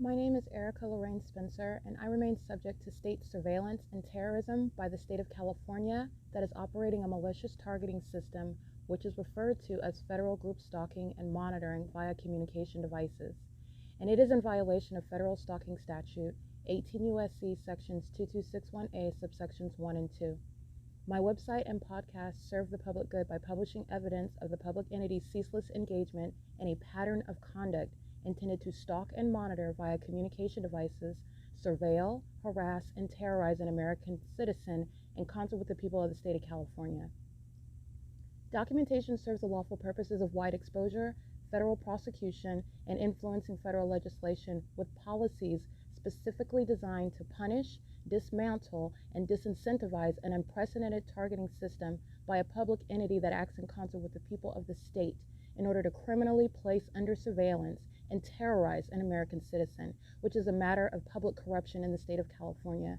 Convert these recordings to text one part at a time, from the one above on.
My name is Erica Lorraine Spencer, and I remain subject to state surveillance and terrorism by the state of California that is operating a malicious targeting system which is referred to as federal group stalking and monitoring via communication devices. And it is in violation of federal stalking statute 18 U.S.C. sections 2261A subsections 1 and 2. My website and podcast serve the public good by publishing evidence of the public entity's ceaseless engagement in a pattern of conduct intended to stalk and monitor via communication devices, surveil, harass, and terrorize an American citizen in concert with the people of the state of California. Documentation serves the lawful purposes of wide exposure, federal prosecution, and influencing federal legislation with policies specifically designed to punish, dismantle, and disincentivize an unprecedented targeting system by a public entity that acts in concert with the people of the state in order to criminally place under surveillance and terrorize an American citizen, which is a matter of public corruption in the state of California.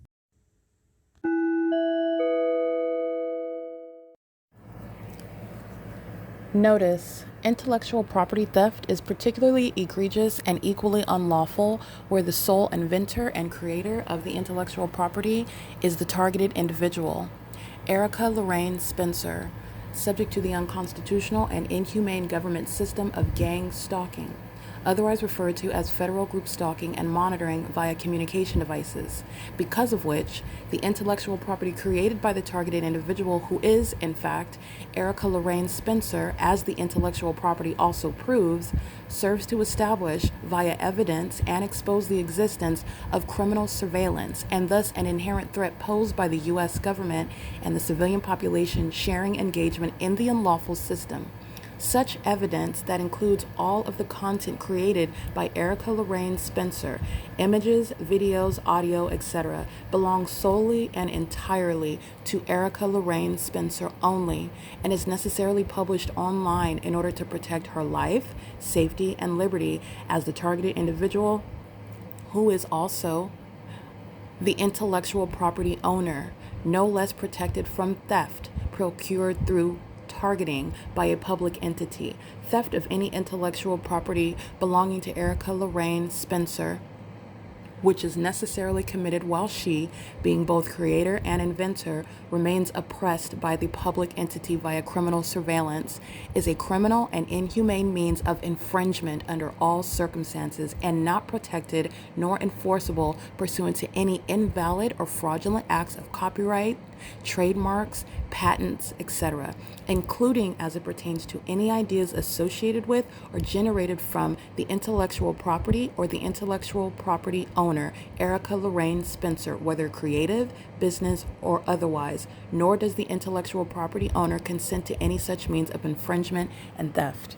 Notice: intellectual property theft is particularly egregious and equally unlawful where the sole inventor and creator of the intellectual property is the targeted individual. Erica Lorraine Spencer, subject to the unconstitutional and inhumane government system of gang stalking, otherwise referred to as federal group stalking and monitoring via communication devices, because of which the intellectual property created by the targeted individual, who is, in fact, Erica Lorraine Spencer, as the intellectual property also proves, serves to establish via evidence and expose the existence of criminal surveillance and thus an inherent threat posed by the U.S. government and the civilian population sharing engagement in the unlawful system. Such evidence that includes all of the content created by Erica Lorraine Spencer, images, videos, audio, etc., belongs solely and entirely to Erica Lorraine Spencer only and is necessarily published online in order to protect her life, safety, and liberty as the targeted individual, who is also the intellectual property owner, no less protected from theft procured through targeting by a public entity. Theft of any intellectual property belonging to Erica Lorraine Spencer, which is necessarily committed while she, being both creator and inventor, remains oppressed by the public entity via criminal surveillance, is a criminal and inhumane means of infringement under all circumstances and not protected nor enforceable pursuant to any invalid or fraudulent acts of copyright, trademarks, patents, etc., including as it pertains to any ideas associated with or generated from the intellectual property or the intellectual property owner, Erica Lorraine Spencer, whether creative, business, or otherwise, nor does the intellectual property owner consent to any such means of infringement and theft.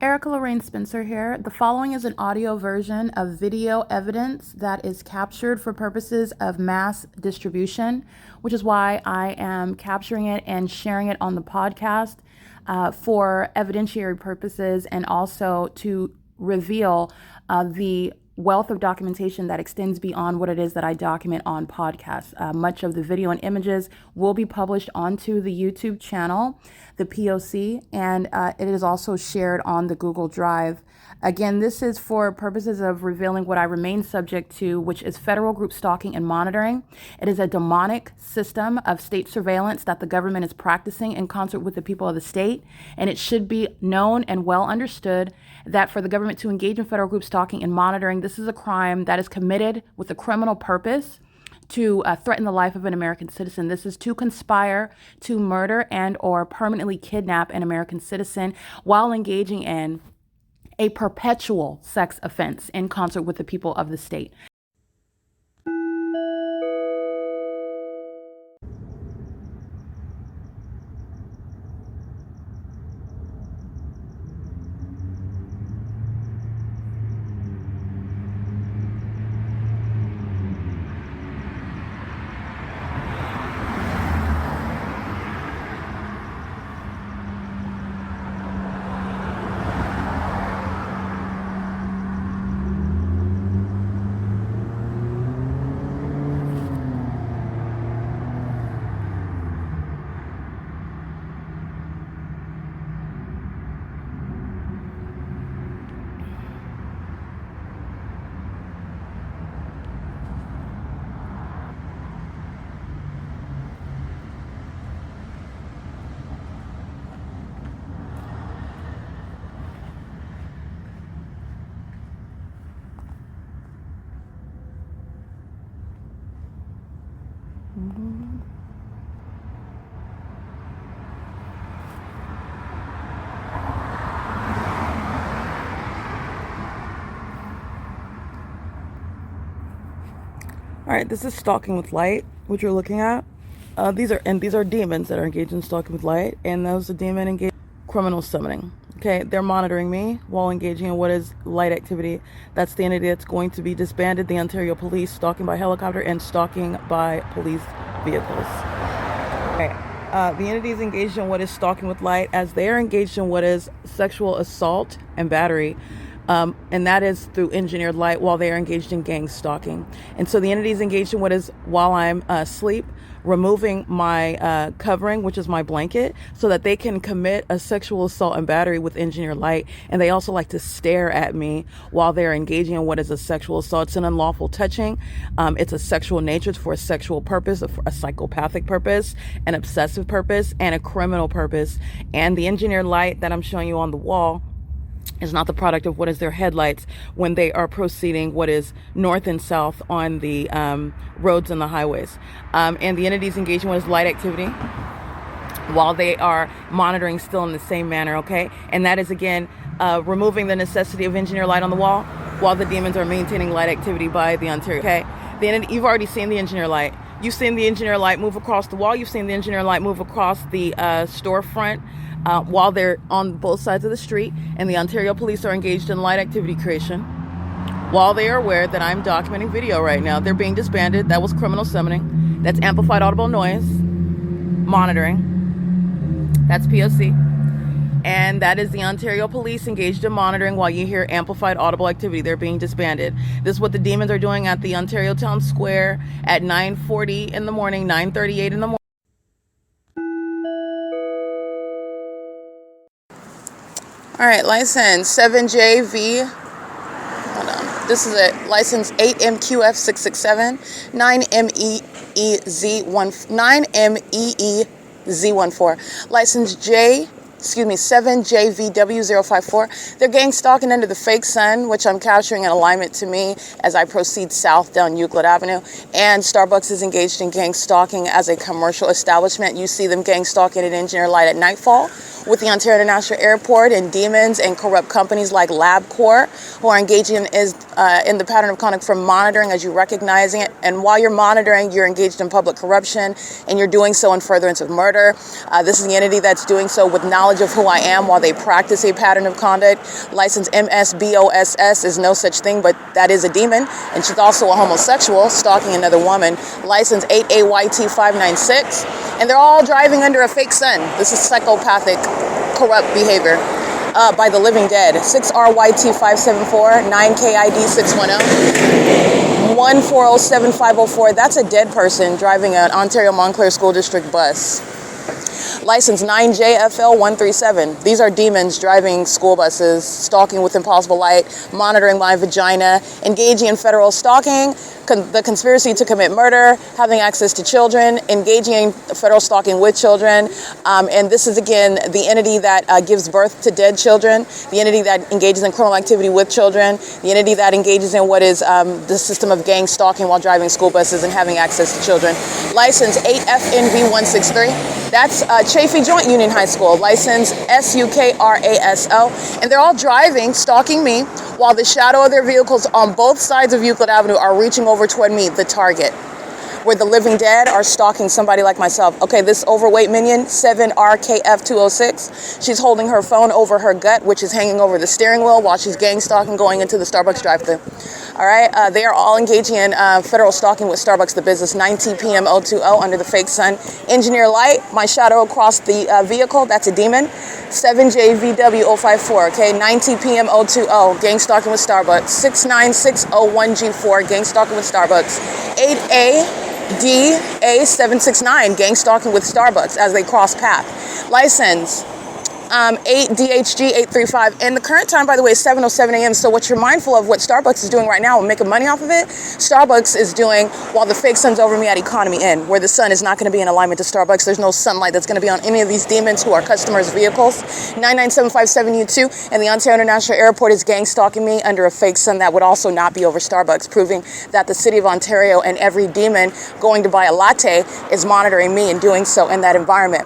Erica Lorraine Spencer here. The following is an audio version of video evidence that is captured for purposes of mass distribution, which is why I am capturing it and sharing it on the podcast for evidentiary purposes and also to reveal the wealth of documentation that extends beyond what it is that I document on podcasts. Much of the video and images will be published onto the YouTube channel, the P.O.C, and it is also shared on the Google Drive. Again, this is for purposes of revealing what I remain subject to, which is federal group stalking and monitoring. It is a demonic system of state surveillance that the government is practicing in concert with the people of the state, and it should be known and well understood that for the government to engage in federal group stalking and monitoring, this is a crime that is committed with a criminal purpose to threaten the life of an American citizen. This is to conspire to murder and or permanently kidnap an American citizen while engaging in a perpetual sex offense in concert with the people of the state. All right, this is stalking with light, which you're looking at. These are demons that are engaged in stalking with light, and those are demon engaged in criminal summoning. Okay, they're monitoring me while engaging in what is light activity. That's the entity that's going to be disbanded. The Ontario Police, stalking by helicopter and stalking by police vehicles. Okay. The entity is engaged in what is stalking with light, as they are engaged in what is sexual assault and battery. And that is through engineered light while they are engaged in gang stalking. And so the entity is engaged in what is, while I'm asleep, removing my covering, which is my blanket, so that they can commit a sexual assault and battery with engineered light. And they also like to stare at me while they're engaging in what is a sexual assault. It's an unlawful touching. It's a sexual nature. It's for a sexual purpose, a psychopathic purpose, an obsessive purpose, and a criminal purpose. And the engineered light that I'm showing you on the wall is not the product of what is their headlights when they are proceeding what is north and south on the roads and the highways. And the entities engaging with light activity while they are monitoring still in the same manner, okay? And that is, again, removing the necessity of engineer light on the wall while the demons are maintaining light activity by the Ontario, okay? The entity, you've already seen the engineer light. You've seen the engineer light move across the wall. You've seen the engineer light move across the storefront while they're on both sides of the street, and the Ontario Police are engaged in light activity creation while they are aware that I'm documenting video right now. They're being disbanded. That was criminal summoning. That's amplified audible noise monitoring. That's P.O.C. And that is the Ontario Police engaged in monitoring while you hear amplified audible activity. They're being disbanded. This is what the demons are doing at the Ontario Town Square at 9:40 in the morning, 9:38 in the morning. All right, license 7JV. Hold on. This is a license 8MQF667 9MEEZ14. License 7JVW054. They're gang stalking under the fake sun, which I'm capturing in alignment to me as I proceed south down Euclid Avenue. And Starbucks is engaged in gang stalking as a commercial establishment. You see them gang stalking at engineer light at nightfall with the Ontario International Airport, and demons and corrupt companies like LabCorp who are engaging in the pattern of conduct from monitoring as you're recognizing it. And while you're monitoring, you're engaged in public corruption, and you're doing so in furtherance of murder. This is the entity that's doing so with knowledge of who I am while they practice a pattern of conduct. License MSBOSS is no such thing, but that is a demon, and she's also a homosexual stalking another woman. License 8AYT596, and they're all driving under a fake sun. This is psychopathic, corrupt behavior by the living dead. 6RYT574, 9KID610, 1407504. That's a dead person driving an Ontario Montclair School District bus. License 9JFL137. These are demons driving school buses, stalking with impossible light, monitoring my vagina, engaging in federal stalking, the conspiracy to commit murder, having access to children, engaging in federal stalking with children. And this is, again, the entity that gives birth to dead children, the entity that engages in criminal activity with children, the entity that engages in what is the system of gang stalking while driving school buses and having access to children. License 8FNV163. That's Chaffee Joint Union High School. License SUKRASO. And they're all driving, stalking me, while the shadow of their vehicles on both sides of Euclid Avenue are reaching over toward me, the target, where the living dead are stalking somebody like myself. Okay, this overweight minion, 7RKF206, she's holding her phone over her gut, which is hanging over the steering wheel while she's gang stalking going into the Starbucks drive-thru. All right, they are all engaging in federal stalking with Starbucks, the business, 9 PM 020 under the fake sun. Engineer light, my shadow across the vehicle, that's a demon. 7JVW054, okay, 9 PM 020, gang stalking with Starbucks. 69601G4, gang stalking with Starbucks. 8ADA769, gang stalking with Starbucks as they cross path. License 8DHG835, and the current time, by the way, is 7:07 a.m. So what you're mindful of, what Starbucks is doing right now and making money off of it, Starbucks is doing while the fake sun's over me at Economy Inn, where the sun is not going to be in alignment to Starbucks. There's no sunlight that's going to be on any of these demons who are customers' vehicles. 99757U2, and the Ontario International Airport is gang stalking me under a fake sun that would also not be over Starbucks, proving that the city of Ontario and every demon going to buy a latte is monitoring me and doing so in that environment.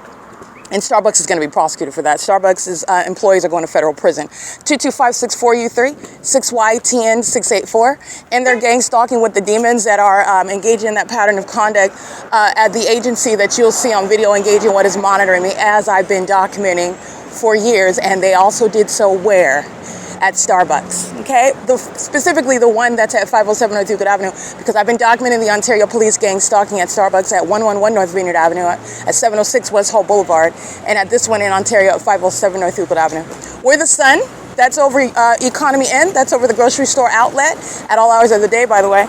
And Starbucks is going to be prosecuted for that. Starbucks' employees are going to federal prison. 22564U3, 6YTN684. And they're gang stalking with the demons that are engaging in that pattern of conduct at the agency that you'll see on video, engaging what is monitoring me, as I've been documenting for years. And they also did so where? At Starbucks, okay? Specifically the one that's at 507 North Euclid Avenue, because I've been documenting the Ontario Police gang stalking at Starbucks at 111 North Vineyard Avenue, at 706 West Hope Boulevard, and at this one in Ontario at 507 North Euclid Avenue. Where the sun, that's over Economy Inn, that's over the grocery store outlet, at all hours of the day, by the way,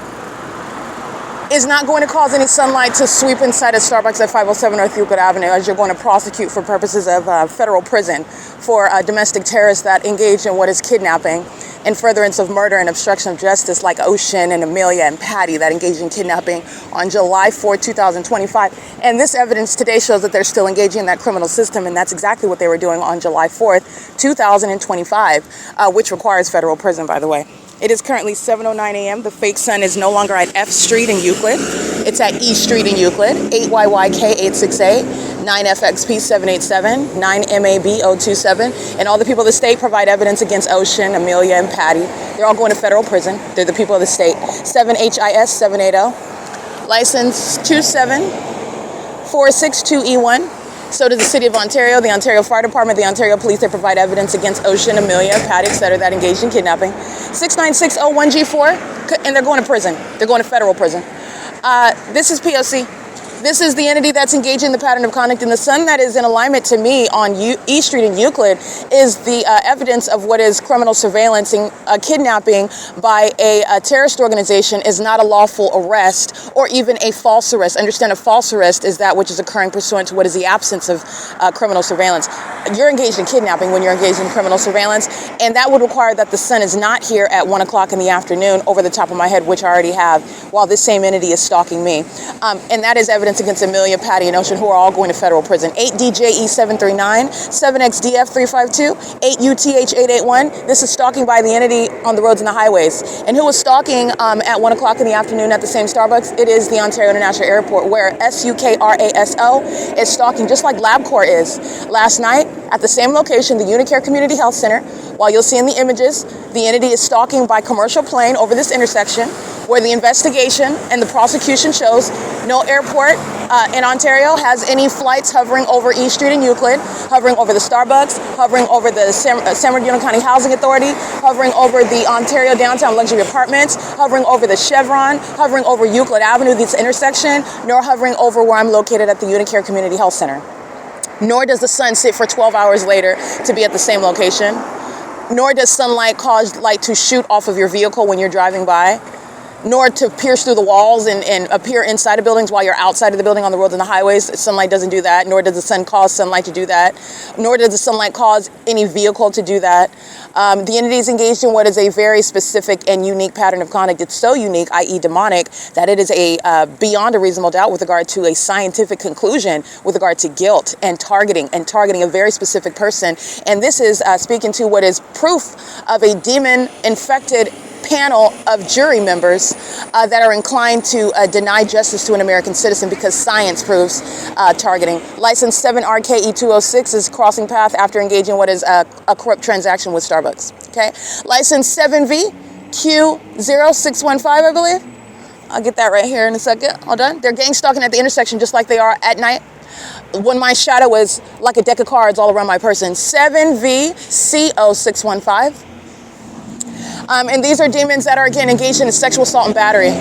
is not going to cause any sunlight to sweep inside of Starbucks at 507 North Euclid Avenue, as you're going to prosecute for purposes of federal prison for domestic terrorists that engage in what is kidnapping and furtherance of murder and obstruction of justice, like Ocean and Amelia and Patty that engaged in kidnapping on July 4, 2025. And this evidence today shows that they're still engaging in that criminal system, and that's exactly what they were doing on July 4th, 2025, which requires federal prison, by the way. It is currently 7:09 a.m. The fake sun is no longer at F Street in Euclid. It's at E Street in Euclid, 8YYK868, 9FXP787, 9MAB027. And all the people of the state provide evidence against Ocean, Amelia, and Patty. They're all going to federal prison. They're the people of the state. 7HIS 780, license 27462E1. So does the City of Ontario, the Ontario Fire Department, the Ontario Police. They provide evidence against Ocean, Amelia, Patty, etc. that engaged in kidnapping. 69601G4, and they're going to prison. They're going to federal prison. This is P.O.C. This is the entity that's engaging in the pattern of conduct, and the sun that is in alignment to me on E Street in Euclid is the evidence of what is criminal surveillance. And kidnapping by a terrorist organization is not a lawful arrest or even a false arrest. Understand, a false arrest is that which is occurring pursuant to what is the absence of criminal surveillance. You're engaged in kidnapping when you're engaged in criminal surveillance, and that would require that the sun is not here at 1 o'clock in the afternoon over the top of my head, which I already have, while this same entity is stalking me. And that is evidence against Amelia, Patty, and Ocean, who are all going to federal prison. 8DJE739, 7XDF352, 8UTH881. This is stalking by the entity on the roads and the highways. And who was stalking at 1 o'clock in the afternoon at the same Starbucks? It is the Ontario International Airport, where SUKRASO is stalking, just like LabCorp is. Last night, at the same location, the UNICARE Community Health Center, while you'll see in the images, the entity is stalking by commercial plane over this intersection, where the investigation and the prosecution shows no airport in Ontario has any flights hovering over E Street in Euclid, hovering over the Starbucks, hovering over the San Bernardino County Housing Authority, hovering over the Ontario Downtown Luxury Apartments, hovering over the Chevron, hovering over Euclid Avenue, this intersection, nor hovering over where I'm located at the UNICARE Community Health Center. Nor does the sun sit for 12 hours later to be at the same location. Nor does sunlight cause light to shoot off of your vehicle when you're driving by, nor to pierce through the walls and appear inside of buildings while you're outside of the building on the roads and the highways. Sunlight doesn't do that, nor does the sun cause sunlight to do that, nor does the sunlight cause any vehicle to do that. The entity is engaged in what is a very specific and unique pattern of conduct. It's so unique, i.e. demonic, that it is beyond a reasonable doubt with regard to a scientific conclusion with regard to guilt and targeting a very specific person. And this is speaking to what is proof of a demon-infected panel of jury members that are inclined to deny justice to an American citizen because science proves targeting. License 7RKE206 is crossing path after engaging what is a corrupt transaction with Starbucks. Okay. License 7VQ0615, I believe. I'll get that right here in a second. Hold on. They're gang stalking at the intersection just like they are at night, when my shadow is like a deck of cards all around my person. 7VCO615. And these are demons that are, again, engaged in sexual assault and battery.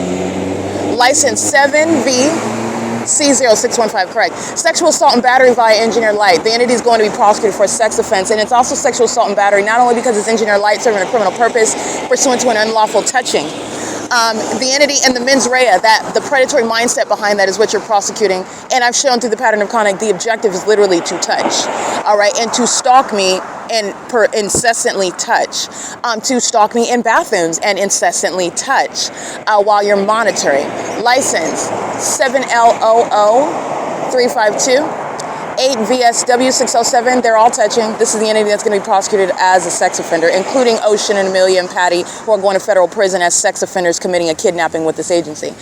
License 7VC0615, correct. Sexual assault and battery via engineered light. The entity is going to be prosecuted for a sex offense, and it's also sexual assault and battery, not only because it's engineered light serving a criminal purpose pursuant to an unlawful touching. The entity and the mens rea, that the predatory mindset behind that is what you're prosecuting. And I've shown through the pattern of conduct, the objective is literally to touch, all right, and to stalk me and incessantly touch, to stalk me in bathrooms and incessantly touch while you're monitoring. License 7L00 352. 8VSW607, they're all touching. This is the entity that's going to be prosecuted as a sex offender, including Ocean and Amelia and Patty, who are going to federal prison as sex offenders committing a kidnapping with this agency.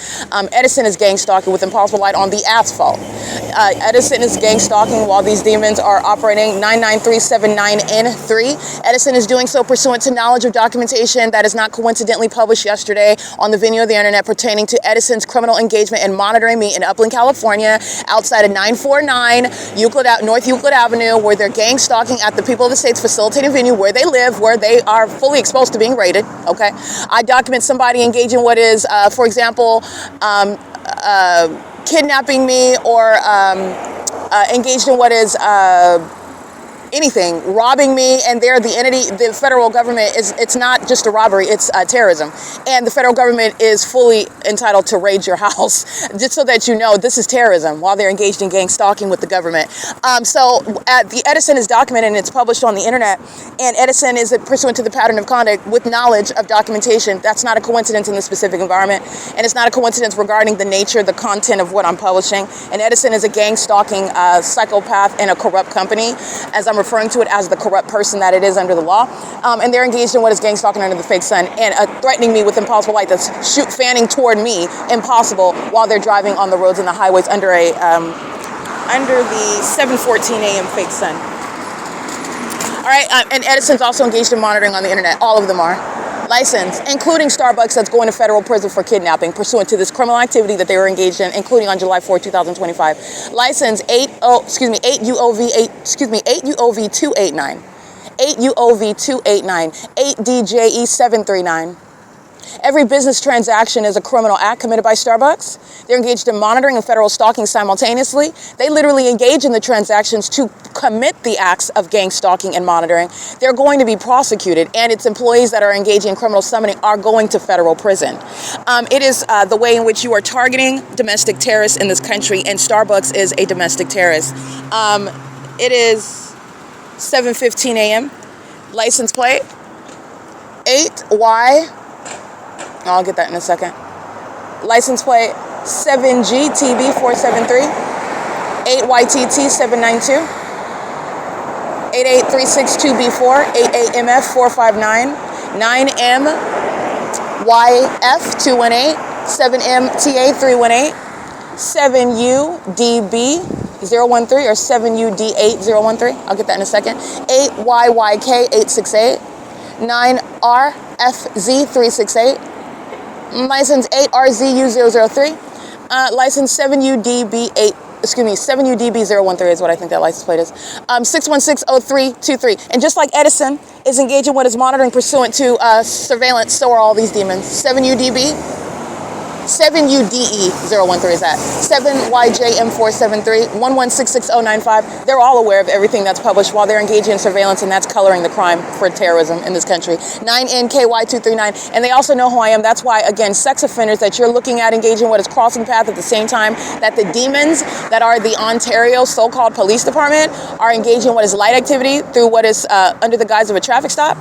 Edison is gang stalking with Impossible Light on the asphalt. Edison is gang stalking while these demons are operating 99379N3. Edison is doing so pursuant to knowledge of documentation that is not coincidentally published yesterday on the venue of the internet pertaining to Edison's criminal engagement in monitoring me in Upland, California, outside of 949 North Euclid Avenue, where they're gang stalking at the people of the state's facilitating venue where they live, where they are fully exposed to being raided. Okay, I document somebody engaging what is, for example, kidnapping me or engaged in what is anything, robbing me, and they're the entity, the federal government it's not just a robbery, it's terrorism. And the federal government is fully entitled to raid your house, just so that you know this is terrorism while they're engaged in gang stalking with the government. The Edison is documented and it's published on the internet, and Edison is pursuant to the pattern of conduct with knowledge of documentation. That's not a coincidence in this specific environment, and it's not a coincidence regarding the nature, the content of what I'm publishing. And Edison is a gang stalking psychopath and a corrupt company, as I'm referring to it as the corrupt person that it is under the law. And they're engaged in what is gang stalking under the fake sun and threatening me with Impossible Light that's fanning toward me, impossible, while they're driving on the roads and the highways under the 7:14 a.m. fake sun. All right, and Edison's also engaged in monitoring on the internet. All of them are. License, including Starbucks, that's going to federal prison for kidnapping pursuant to this criminal activity that they were engaged in, including on July 4, 2025. License 8UOV289, 8UOV289, 8DJE739. Every business transaction is a criminal act committed by Starbucks. They're engaged in monitoring and federal stalking simultaneously. They literally engage in the transactions to commit the acts of gang stalking and monitoring. They're going to be prosecuted, and its employees that are engaging in criminal summoning are going to federal prison. It is the way in which you are targeting domestic terrorists in this country, and Starbucks is a domestic terrorist. It is 7:15 a.m. License plate 8Y. I'll get that in a second. License plate 7GTB473, 8YTT792, 88362B4, 8AMF459, 9MYF218, 7MTA318, 7UDB013 or 7UD8013. I'll get that in a second. 8YYK868, 9RFZ368. License 8RZU003, license 7UDB013 is what I think that license plate is. 6160323. And just like Edison is engaged in what is monitoring pursuant to surveillance, so are all these demons. 7UDE013 is that. 7YJM473, 1166095. They're all aware of everything that's published while they're engaging in surveillance, and that's coloring the crime for terrorism in this country. 9NKY239, and they also know who I am. That's why, again, sex offenders that you're looking at engaging what is crossing path at the same time that the demons that are the Ontario so-called police department are engaging in what is light activity through what is under the guise of a traffic stop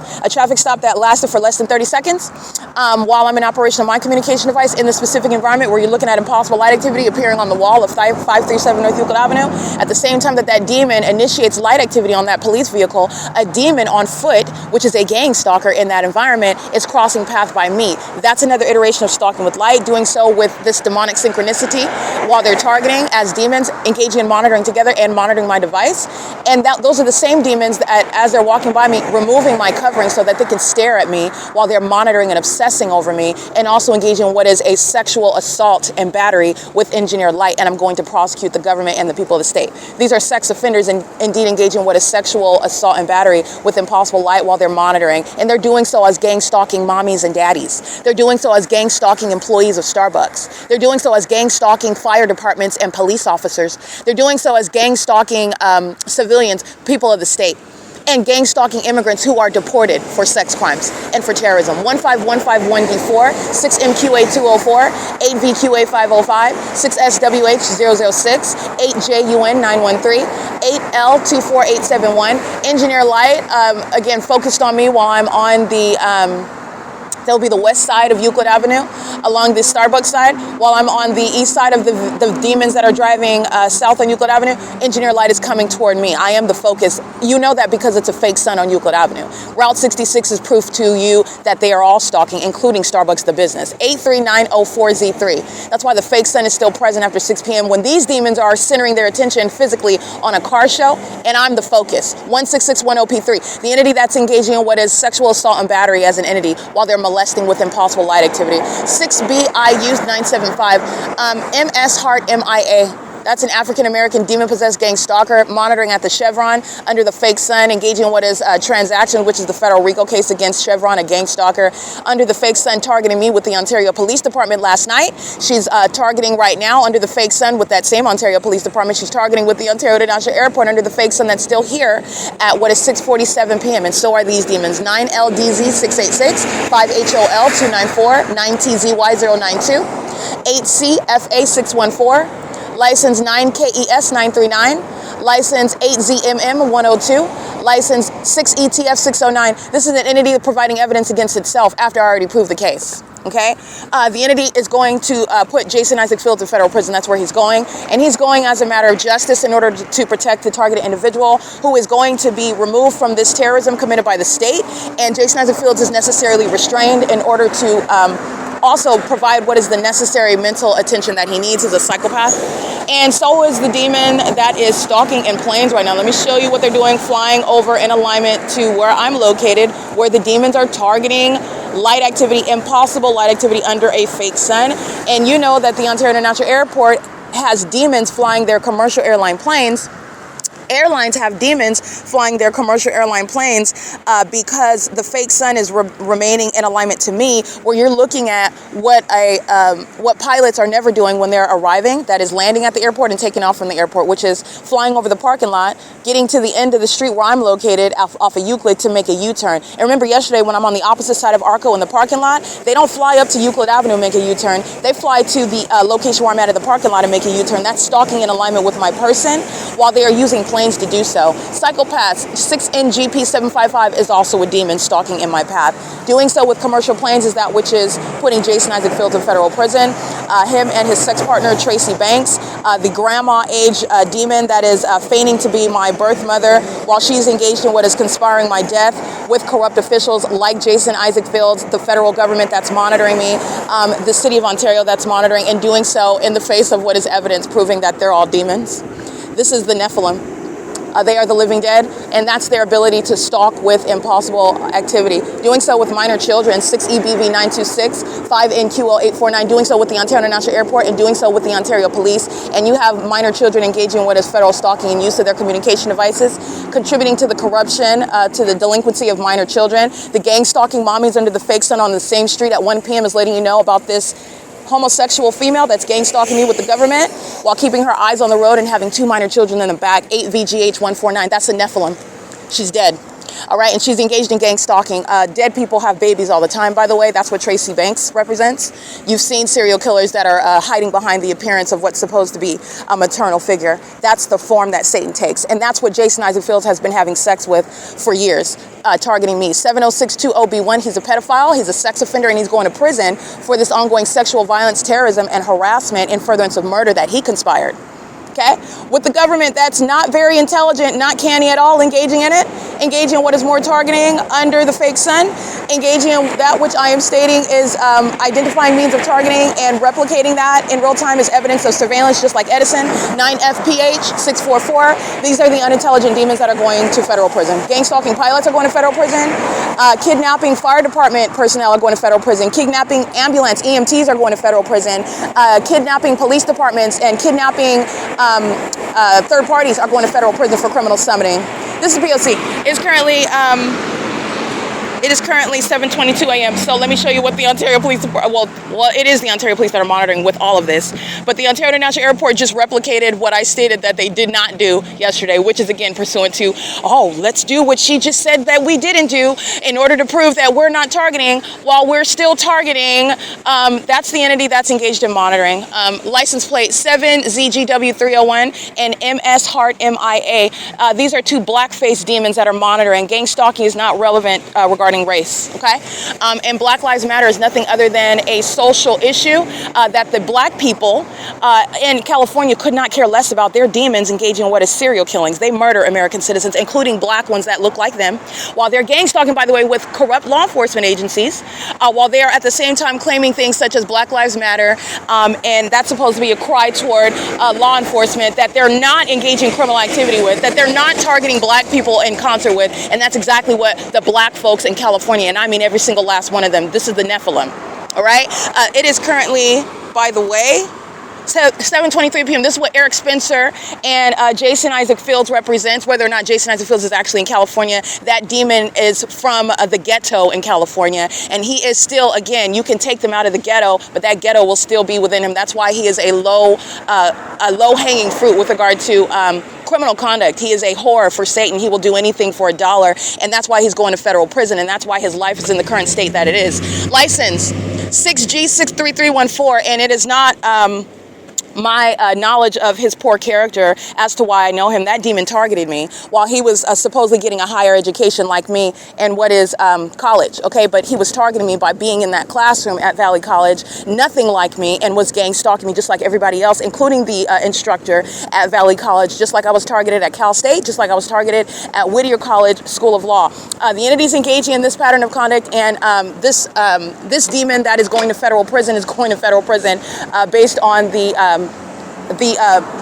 that lasted for less than 30 seconds while I'm in operation of my communication device in the specific environment where you're looking at impossible light activity appearing on the wall of 537 North Euclid Avenue. At the same time that demon initiates light activity on that police vehicle, a demon on foot, which is a gang stalker in that environment, is crossing path by me. That's another iteration of stalking with light, doing so with this demonic synchronicity while they're targeting as demons, engaging in monitoring together and monitoring my device. And those are the same demons that, as they're walking by me, removing my covering so that they can stare at me while they're monitoring and obsessing over me, and also engaging in what is a sexual assault and battery with engineered light, and I'm going to prosecute the government and the people of the state. These are sex offenders and indeed engaging in what is sexual assault and battery with impossible light while they're monitoring, and they're doing so as gang stalking mommies and daddies. They're doing so as gang stalking employees of Starbucks. They're doing so as gang stalking fire departments and police officers. They're doing so as gang stalking civilians, people of the state, and gang stalking immigrants who are deported for sex crimes and for terrorism. 15151D4, 6MQA204, 8VQA505, 6SWH006, 8JUN913, 8L24871. Engineer light, again, focused on me while I'm on the They'll be the west side of Euclid Avenue along the Starbucks side, while I'm on the east side of the demons that are driving south on Euclid Avenue. Engineer light is coming toward me. I am the focus. You know that because it's a fake sun on Euclid Avenue. Route 66 is proof to you that they are all stalking, including Starbucks the business. 83904Z3. That's why the fake sun is still present after 6 p.m. when these demons are centering their attention physically on a car show, and I'm the focus. 16610P3. The entity that's engaging in what is sexual assault and battery as an entity while they're molesting with impossible light activity. 6BIU 975, MS Heart MIA. That's an African-American demon-possessed gang stalker monitoring at the Chevron under the fake sun, engaging in what is a transaction, which is the federal RICO case against Chevron, a gang stalker, under the fake sun, targeting me with the Ontario Police Department last night. She's targeting right now under the fake sun with that same Ontario Police Department. She's targeting with the Ontario International Airport under the fake sun that's still here at what is 6:47 p.m. And so are these demons. 9LDZ 686, 5HOL 294, 9TZY 092, 8CFA 614, License 9KES 939, License 8ZMM 102, License 6ETF 609. This is an entity providing evidence against itself after I already proved the case. Okay, the entity is going to put Jason Isaac Fields in federal prison. That's where he's going, and he's going as a matter of justice in order to protect the targeted individual who is going to be removed from this terrorism committed by the state. And Jason Isaac Fields is necessarily restrained in order to also provide what is the necessary mental attention that he needs as a psychopath. And so is the demon that is stalking in planes right now. Let me show you what they're doing, flying over in alignment to where I'm located, where the demons are targeting light activity, impossible light activity under a fake sun. And you know that the Ontario International Airport has demons flying their commercial airline planes. Airlines have demons flying their commercial airline planes because the fake sun is remaining in alignment to me, where you're looking at what pilots are never doing when they're arriving, that is landing at the airport and taking off from the airport, which is flying over the parking lot, getting to the end of the street where I'm located off of Euclid to make a U-turn. And remember yesterday when I'm on the opposite side of ARCO in the parking lot, they don't fly up to Euclid Avenue and make a U-turn. They fly to the location where I'm at the parking lot and make a U-turn. That's stalking in alignment with my person while they are using planes to do so. Psychopaths 6NGP755 is also a demon stalking in my path. Doing so with commercial planes is that which is putting Jason Isaac Fields in federal prison. Him and his sex partner Tracy Banks, the grandma age demon that is feigning to be my birth mother while she's engaged in what is conspiring my death with corrupt officials like Jason Isaac Fields, the federal government that's monitoring me, the city of Ontario that's monitoring, and doing so in the face of what is evidence proving that they're all demons. This is the Nephilim. They are the living dead, and that's their ability to stalk with impossible activity. Doing so with minor children, 6EBV 926, 5NQL 849, doing so with the Ontario International Airport, and doing so with the Ontario Police. And you have minor children engaging in what is federal stalking and use of their communication devices, contributing to the corruption, to the delinquency of minor children. The gang stalking mommies under the fake sun on the same street at 1 p.m. is letting you know about this homosexual female that's gang stalking me with the government while keeping her eyes on the road and having 2 minor children in the back. 8VGH 149. That's a Nephilim. She's dead. All right, and she's engaged in gang stalking. Dead people have babies all the time, by the way. That's what Tracy Banks represents. You've seen serial killers that are hiding behind the appearance of what's supposed to be a maternal figure. That's the form that Satan takes. And that's what Jason Isaac Fields has been having sex with for years, targeting me. 70620B1, he's a pedophile, he's a sex offender, and he's going to prison for this ongoing sexual violence, terrorism, and harassment in furtherance of murder that he conspired. Okay, with the government that's not very intelligent, not canny at all, engaging in it, engaging in what is more targeting under the fake sun, engaging in that which I am stating is identifying means of targeting and replicating that in real time as evidence of surveillance, just like Edison. 9FPH 644. These are the unintelligent demons that are going to federal prison. Gang stalking pilots are going to federal prison. Kidnapping fire department personnel are going to federal prison. Kidnapping ambulance EMTs are going to federal prison. Kidnapping police departments and kidnapping third parties are going to federal prison for criminal summoning. This is P.O.C. It is currently 7:22 a.m. So let me show you what the Ontario Police Department, well, it is the Ontario Police that are monitoring with all of this. But the Ontario International Airport just replicated what I stated that they did not do yesterday, which is again pursuant to, let's do what she just said that we didn't do in order to prove that we're not targeting while we're still targeting. That's the entity that's engaged in monitoring. License plate 7ZGW301 and MS Heart MIA. These are 2 black-faced demons that are monitoring. Gang stalking is not relevant regarding regarding race, okay? And Black Lives Matter is nothing other than a social issue that the black people in California could not care less about. Their demons engaging in what is serial killings. They murder American citizens, including black ones that look like them, while they're gang stalking, by the way, with corrupt law enforcement agencies, while they are at the same time claiming things such as Black Lives Matter, and that's supposed to be a cry toward law enforcement that they're not engaging criminal activity with, that they're not targeting black people in concert with, and that's exactly what the black folks in California, and I mean every single last one of them, this is the Nephilim, all right? It is currently, by the way, 7:23 p.m. This is what Eric Spencer and Jason Isaac Fields represents. Whether or not Jason Isaac Fields is actually in California, that demon is from the ghetto in California, and he is still, again, you can take them out of the ghetto, but that ghetto will still be within him. That's why he is a low-hanging fruit with regard to criminal conduct. He is a whore for Satan. He will do anything for $1, and that's why he's going to federal prison, and that's why his life is in the current state that it is. License 6G63314, and it is not my knowledge of his poor character as to why I know him. That demon targeted me while he was supposedly getting a higher education like me in what is college, okay? But he was targeting me by being in that classroom at Valley College, nothing like me, and was gang stalking me just like everybody else, including the instructor at Valley College, just like I was targeted at Cal State, just like I was targeted at Whittier College School of Law. The entities engaging in this pattern of conduct, and this demon that is going to federal prison is going to federal prison based on the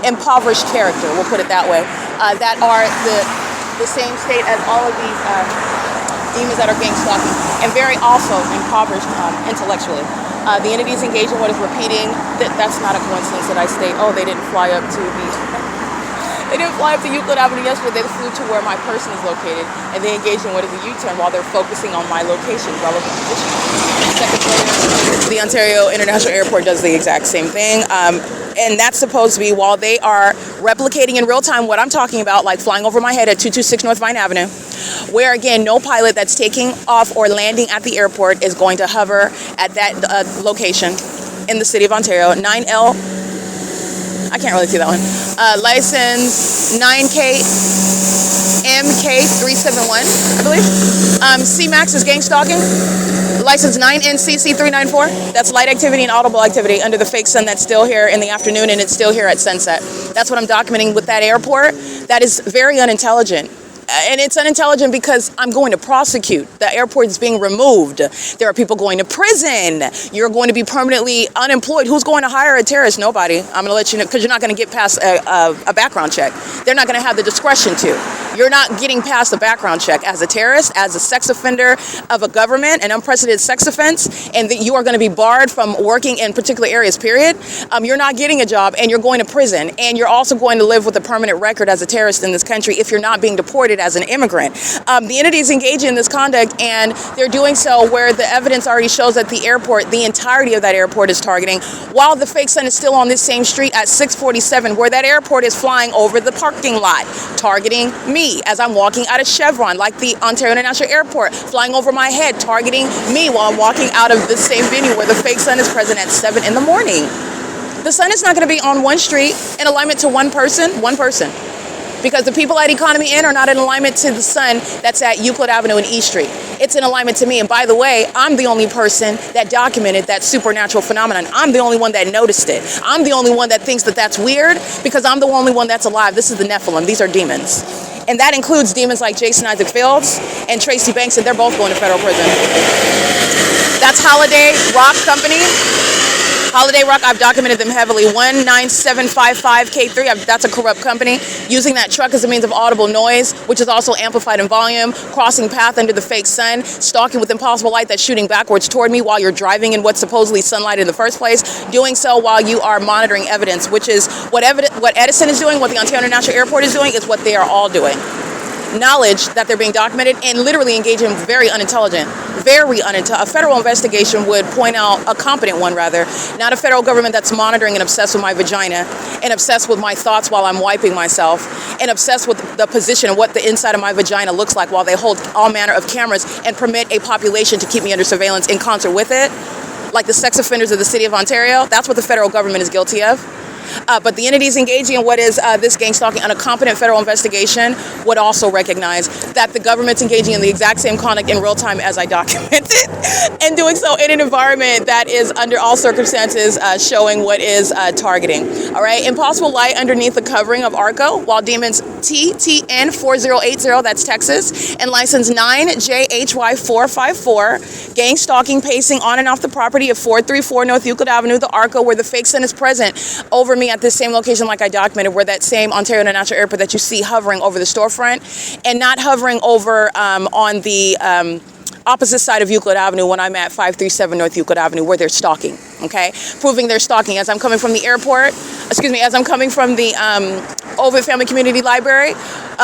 impoverished character, we'll put it that way, that are the same state as all of these demons that are gang stalking, and very also impoverished intellectually. The entities engaged in what is repeating, that's not a coincidence that I state, oh, they didn't fly up to Euclid Avenue yesterday. They flew to where my person is located, and they engaged in what is a U-turn while they're focusing on my location, relevant position. Seconds later, the Ontario International Airport does the exact same thing. And that's supposed to be while they are replicating in real time what I'm talking about, like flying over my head at 226 North Vine Avenue, where, again, no pilot that's taking off or landing at the airport is going to hover at that location in the city of Ontario. 9L, I can't really see that one. License 9K MK371, I believe. CMAX is gang stalking. License 9NCC394. That's light activity and audible activity under the fake sun that's still here in the afternoon, and it's still here at sunset. That's what I'm documenting with that airport. That is very unintelligent. And it's unintelligent because I'm going to prosecute. The airport is being removed. There are people going to prison. You're going to be permanently unemployed. Who's going to hire a terrorist? Nobody. I'm going to let you know, because you're not going to get past a background check. They're not going to have the discretion to. You're not getting past a background check as a terrorist, as a sex offender of a government, an unprecedented sex offense, and that you are going to be barred from working in particular areas, period. You're not getting a job, and you're going to prison, and you're also going to live with a permanent record as a terrorist in this country if you're not being deported as an immigrant. The entities engaging in this conduct, and they're doing so where the evidence already shows that the airport, the entirety of that airport is targeting, while the fake sun is still on this same street at 647, where that airport is flying over the parking lot, targeting me as I'm walking out of Chevron, like the Ontario International Airport, flying over my head, targeting me while I'm walking out of this same venue where the fake sun is present at 7 in the morning. The sun is not going to be on one street in alignment to one person, because the people at Economy Inn are not in alignment to the sun that's at Euclid Avenue and East Street. It's in alignment to me. And by the way, I'm the only person that documented that supernatural phenomenon. I'm the only one that noticed it. I'm the only one that thinks that that's weird, because I'm the only one that's alive. This is the Nephilim. These are demons. And that includes demons like Jason Isaac Fields and Tracy Banks, and they're both going to federal prison. That's Holiday Rock Company. Holiday Rock, I've documented them heavily. 19755K3, that's a corrupt company. Using that truck as a means of audible noise, which is also amplified in volume, crossing path under the fake sun, stalking with impossible light that's shooting backwards toward me while you're driving in what's supposedly sunlight in the first place, doing so while you are monitoring evidence, which is what Edison is doing, what the Ontario International Airport is doing, is what they are all doing. Knowledge that they're being documented and literally engaging in very unintelligent. A federal investigation would point out, a competent one rather, not a federal government that's monitoring and obsessed with my vagina and obsessed with my thoughts while I'm wiping myself and obsessed with the position and what the inside of my vagina looks like while they hold all manner of cameras and permit a population to keep me under surveillance in concert with it, like the sex offenders of the city of Ontario. That's what the federal government is guilty of. But the entities engaging in what is this gang stalking, and a competent federal investigation would also recognize that the government's engaging in the exact same conduct in real time as I documented, and doing so in an environment that is under all circumstances showing what is targeting. All right, impossible light underneath the covering of ARCO, while demons TTN 4080, that's Texas, and license 9JHY 454, gang stalking, pacing on and off the property of 434 North Euclid Avenue, the ARCO, where the fake sun is present over me at this same location like I documented, where that same Ontario International Airport that you see hovering over the storefront, and not hovering over on the opposite side of Euclid Avenue when I'm at 537 North Euclid Avenue, where they're stalking, okay? Proving they're stalking. As I'm coming from the airport, as I'm coming from the OVITT Family Community Library,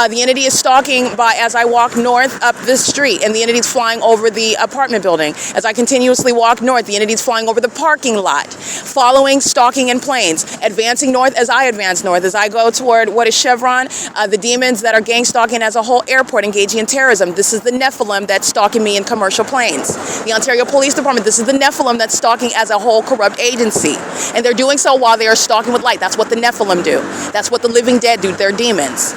the entity is stalking as I walk north up this street, and the entity is flying over the apartment building. As I continuously walk north, the entity is flying over the parking lot, following, stalking in planes, advancing north as I advance north. As I go toward what is Chevron, the demons that are gang stalking as a whole airport, engaging in terrorism. This is the Nephilim that's stalking me in commercial planes. The Ontario Police Department, this is the Nephilim that's stalking as a whole corrupt agency. And they're doing so while they are stalking with light. That's what the Nephilim do. That's what the living dead do. They're demons.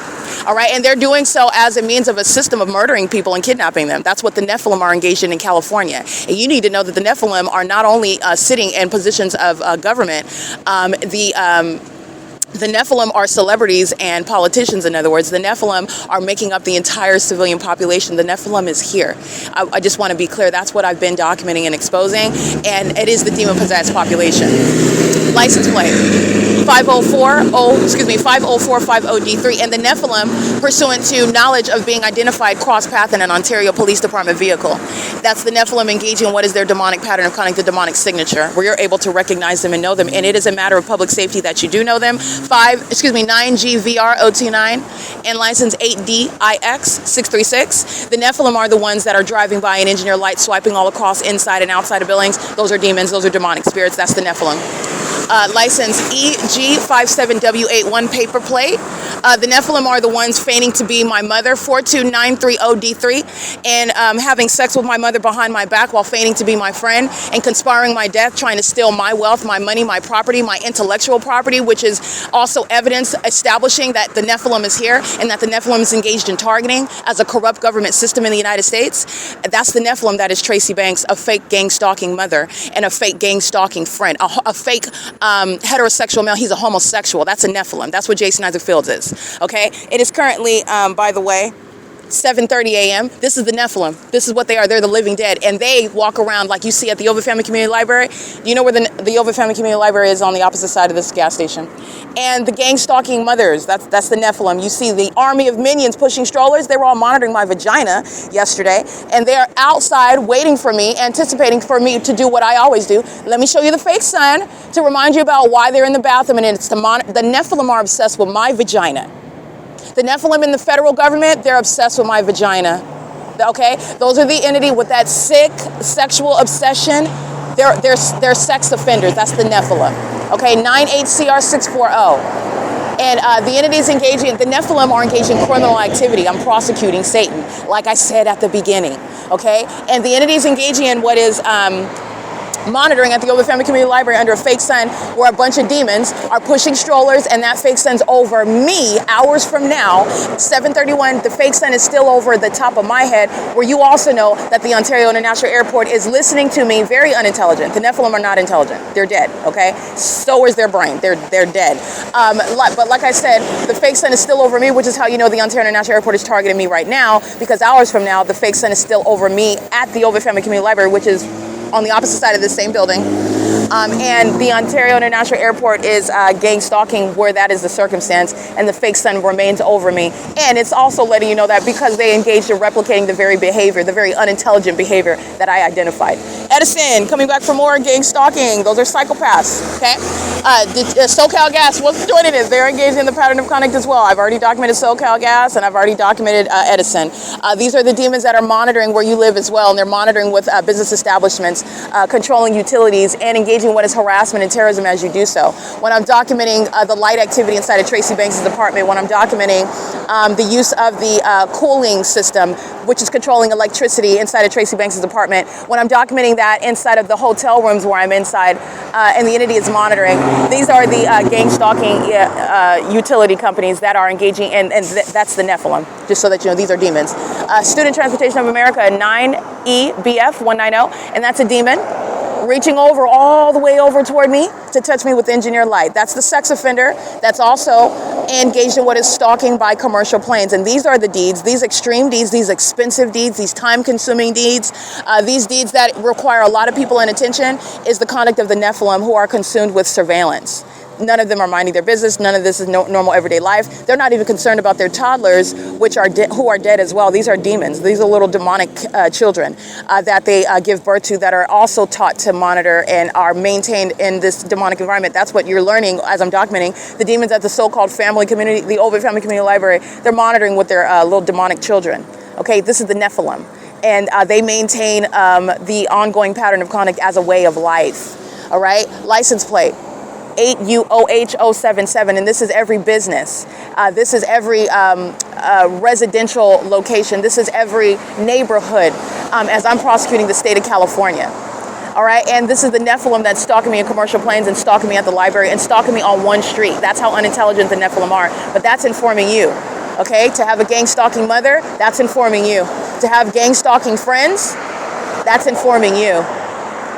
All right, and they're doing so as a means of a system of murdering people and kidnapping them. That's what the Nephilim are engaged in California. And you need to know that the Nephilim are not only sitting in positions of government, the Nephilim are celebrities and politicians. In other words, the Nephilim are making up the entire civilian population. The Nephilim is here. I just want to be clear. That's what I've been documenting and exposing, and it is the demon-possessed population. License plate 50450D3, and the Nephilim, pursuant to knowledge of being identified cross-path in an Ontario Police Department vehicle. That's the Nephilim engaging in what is their demonic pattern of conduct, the demonic signature, where you're able to recognize them and know them, and it is a matter of public safety that you do know them. 9GVR029 and license 8D-IX 636. The Nephilim are the ones that are driving by an engineer light, swiping all across inside and outside of buildings. Those are demons. Those are demonic spirits. That's the Nephilim. License EG57W81 paper plate. The Nephilim are the ones feigning to be my mother, 42930D3, and having sex with my mother behind my back while feigning to be my friend, and conspiring my death, trying to steal my wealth, my money, my property, my intellectual property, which is also evidence establishing that the Nephilim is here and that the Nephilim is engaged in targeting as a corrupt government system in the United States. That's the Nephilim that is Tracy Banks, a fake gang stalking mother and a fake gang stalking friend, a fake heterosexual male. He's a homosexual. That's a Nephilim. That's what Jason Isaac Fields is. Okay? It is currently, by the way, 7:30 a.m. This is the Nephilim. This is what they are. They're the living dead. And they walk around like you see at the OVITT Family Community Library. Do you know where the OVITT Family Community Library is? On the opposite side of this gas station. And the gang stalking mothers, that's the Nephilim. You see the army of minions pushing strollers. They were all monitoring my vagina yesterday. And they're outside waiting for me, anticipating for me to do what I always do. Let me show you the fake sun to remind you about why they're in the bathroom. And it's the Nephilim are obsessed with my vagina. The Nephilim in the federal government, they're obsessed with my vagina. Okay? Those are the entity with that sick sexual obsession. They're sex offenders. That's the Nephilim. Okay? 98CR640. And the entities engaging, the Nephilim are engaged in criminal activity. I'm prosecuting Satan, like I said at the beginning. Okay? And the entities engaging in what is monitoring at the OVITT Family Community Library under a fake sun, where a bunch of demons are pushing strollers, and that fake sun's over me hours from now. 7:31, the fake sun is still over the top of my head, where you also know that the Ontario International Airport is listening to me, very unintelligent. The Nephilim are not intelligent. They're dead, okay? So is their brain. They're dead. But like I said, the fake sun is still over me, which is how you know the Ontario International Airport is targeting me right now, because hours from now, the fake sun is still over me at the OVITT Family Community Library, which is on the opposite side of the same building. And the Ontario International Airport is gang stalking where that is the circumstance, and the fake sun remains over me. And it's also letting you know that because they engaged in replicating the very behavior, the very unintelligent behavior that I identified. Edison, coming back for more gang stalking. Those are psychopaths, okay? SoCal Gas, what's joining us? They're engaged in the pattern of conduct as well. I've already documented SoCal Gas, and I've already documented Edison. These are the demons that are monitoring where you live as well, and they're monitoring with business establishments, controlling utilities, and engaging in what is harassment and terrorism as you do so. When I'm documenting the light activity inside of Tracy Banks' apartment, when I'm documenting the use of the cooling system which is controlling electricity inside of Tracy Banks' apartment, when I'm documenting that inside of the hotel rooms where I'm inside, and the entity is monitoring, these are the gang stalking utility companies that are engaging, and that's the Nephilim, just so that you know, these are demons. Student Transportation of America, 9EBF 190, and that's a demon reaching over all the way over toward me to touch me with engineered light. That's the sex offender that's also engaged in what is stalking by commercial planes. And these are the deeds, these extreme deeds, these expensive deeds, these time-consuming deeds, these deeds that require a lot of people and attention, is the conduct of the Nephilim, who are consumed with surveillance. None of them are minding their business. None of this is normal everyday life. They're not even concerned about their toddlers, which are who are dead as well. These are demons. These are little demonic children that they give birth to, that are also taught to monitor and are maintained in this demonic environment. That's what you're learning as I'm documenting. The demons at the so-called family community, the OVITT Family Community Library, they're monitoring with their little demonic children. Okay, this is the Nephilim. And they maintain the ongoing pattern of conduct as a way of life. All right, license plate 8UOH077, and this is every business. This is every residential location. This is every neighborhood as I'm prosecuting the state of California. All right, and this is the Nephilim that's stalking me in commercial planes and stalking me at the library and stalking me on one street. That's how unintelligent the Nephilim are. But that's informing you. Okay, to have a gang stalking mother, that's informing you. To have gang stalking friends, that's informing you.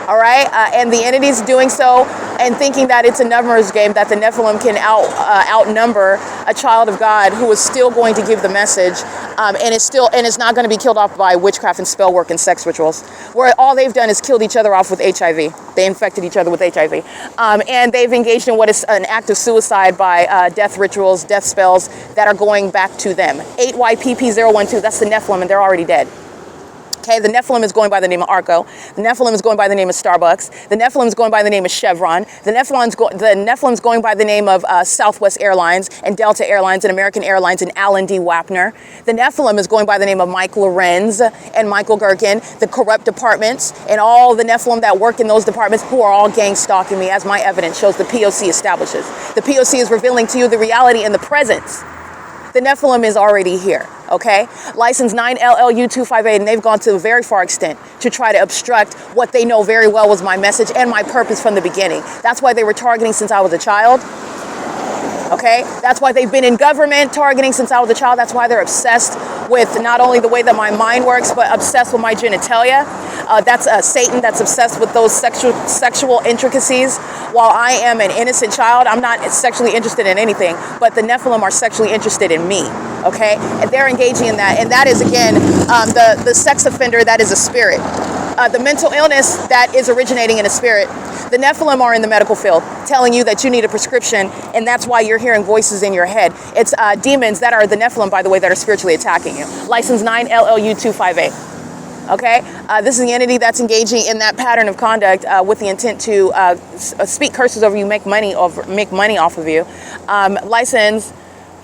All right, and the entity's doing so and thinking that it's a numbers game, that the Nephilim can outnumber a child of God who is still going to give the message, and is not going to be killed off by witchcraft and spell work and sex rituals, where all they've done is killed each other off with HIV. They infected each other with HIV, and they've engaged in what is an act of suicide by death rituals, death spells that are going back to them. 8YPP012, that's the Nephilim, and they're already dead. Okay, the Nephilim is going by the name of ARCO. The Nephilim is going by the name of Starbucks. The Nephilim is going by the name of Chevron. The Nephilim is going by the name of Southwest Airlines and Delta Airlines and American Airlines and Alan D. Wapner. The Nephilim is going by the name of Mike LORENZ and Michael GERKEN, the corrupt departments, and all the Nephilim that work in those departments, who are all gang stalking me, as my evidence shows the P.O.C. establishes. The P.O.C. is revealing to you the reality and the presence. The Nephilim is already here, okay? License 9LLU258, and they've gone to a very far extent to try to obstruct what they know very well was my message and my purpose from the beginning. That's why they were targeting since I was a child, okay? That's why they've been in government targeting since I was a child. That's why they're obsessed with not only the way that my mind works, but obsessed with my genitalia. That's Satan that's obsessed with those sexual intricacies. While I am an innocent child, I'm not sexually interested in anything, but the Nephilim are sexually interested in me, okay? And they're engaging in that. And that is, again, the sex offender that is a spirit. The mental illness that is originating in a spirit. The Nephilim are in the medical field telling you that you need a prescription, and that's why you're hearing voices in your head. It's demons that are the Nephilim, by the way, that are spiritually attacking you. License 9LLU258. Okay, this is the entity that's engaging in that pattern of conduct with the intent to speak curses over you, make money off of you. License